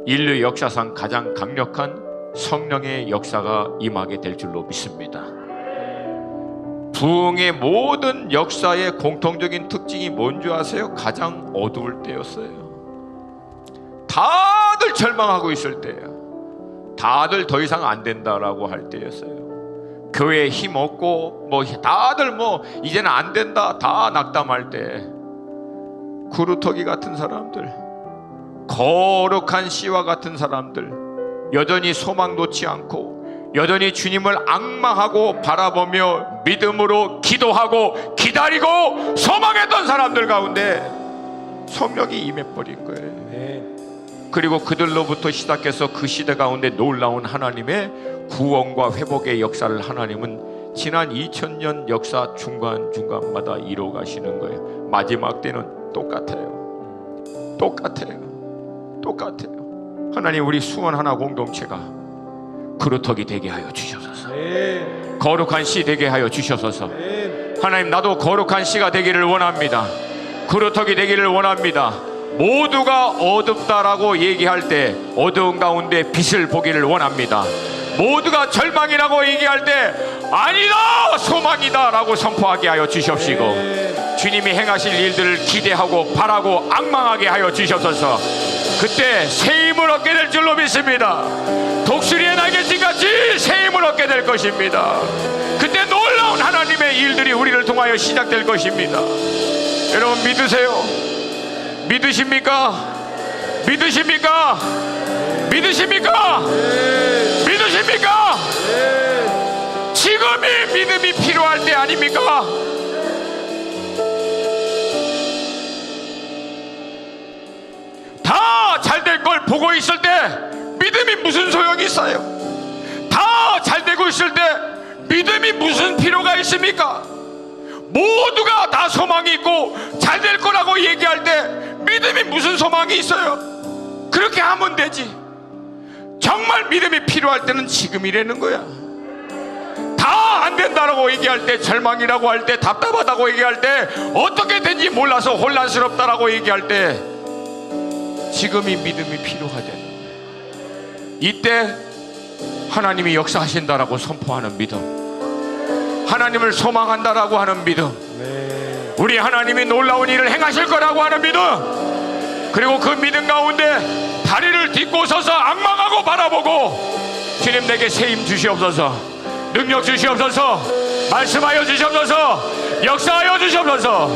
인류 역사상 가장 강력한 성령의 역사가 임하게 될 줄로 믿습니다. 부흥의 모든 역사의 공통적인 특징이 뭔지 아세요? 가장 어두울 때였어요. 다들 절망하고 있을 때예요. 다들 더 이상 안 된다라고 할 때였어요. 교회에 힘 없고 다들 이제는 안 된다 다 낙담할 때, 구루터기 같은 사람들, 거룩한 씨와 같은 사람들, 여전히 소망 놓지 않고 여전히 주님을 앙망하고 바라보며 믿음으로 기도하고 기다리고 소망했던 사람들 가운데 성령이 임해버린 거예요. 그리고 그들로부터 시작해서 그 시대 가운데 놀라운 하나님의 구원과 회복의 역사를 하나님은 지난 2000년 역사 중간중간마다 이루어가시는 거예요. 마지막 때는 똑같아요. 하나님, 우리 수원 하나 공동체가 그루터기 되게 하여 주셔서, 거룩한 씨 되게 하여 주셔서, 하나님, 나도 거룩한 씨가 되기를 원합니다. 그루터기 되기를 원합니다. 모두가 어둡다라고 얘기할 때 어두운 가운데 빛을 보기를 원합니다. 모두가 절망이라고 얘기할 때 아니다, 소망이다 라고 선포하게 하여 주시옵시고, 주님이 행하실 일들을 기대하고 바라고 앙망하게 하여 주시옵소서. 그때 새 힘을 얻게 될 줄로 믿습니다. 독수리의 날개짓같이 새 힘을 얻게 될 것입니다. 그때 놀라운 하나님의 일들이 우리를 통하여 시작될 것입니다. 여러분, 믿으세요? 믿으십니까? 믿으십니까? 믿으십니까? 믿으십니까? 지금이 믿음이 필요할 때 아닙니까? 다 잘 될 걸 보고 있을 때 믿음이 무슨 소용이 있어요? 다 잘 되고 있을 때 믿음이 무슨 필요가 있습니까? 모두가 다 소망이 있고 잘 될 거라고 얘기할 때 믿음이 무슨 소망이 있어요? 그렇게 하면 되지. 정말 믿음이 필요할 때는 지금이라는 거야. 다 안 된다라고 얘기할 때, 절망이라고 할 때, 답답하다고 얘기할 때, 어떻게 된지 몰라서 혼란스럽다라고 얘기할 때 지금이 믿음이 필요하다는 거야. 이때 하나님이 역사하신다라고 선포하는 믿음, 하나님을 소망한다라고 하는 믿음, 우리 하나님이 놀라운 일을 행하실 거라고 하는 믿음, 그리고 그 믿음 가운데 다리를 딛고 서서 앙망하고 바라보고, 주님 내게 새 힘 주시옵소서, 능력 주시옵소서, 말씀하여 주시옵소서, 역사하여 주시옵소서.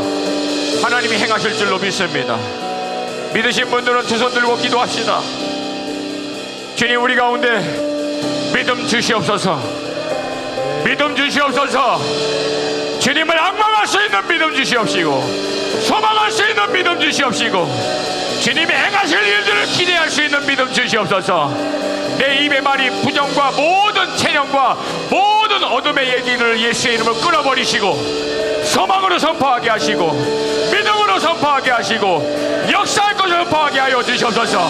하나님이 행하실 줄로 믿습니다. 믿으신 분들은 두 손 들고 기도합시다. 주님, 우리 가운데 믿음 주시옵소서, 믿음 주시옵소서. 주님을 앙망할 수 있는 믿음 주시옵시고, 소망할 수 있는 믿음 주시옵시고, 주님이 행하실 일들을 기대할 수 있는 믿음 주시옵소서. 내 입의 말이 부정과 모든 체념과 모든 어둠의 얘기를 예수의 이름으로 끊어버리시고, 소망으로 선포하게 하시고, 믿음으로 선포하게 하시고, 역사할 것을 선포하게 하여 주시옵소서.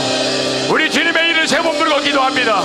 우리 주님의 이름 세 번 부르고 기도합니다.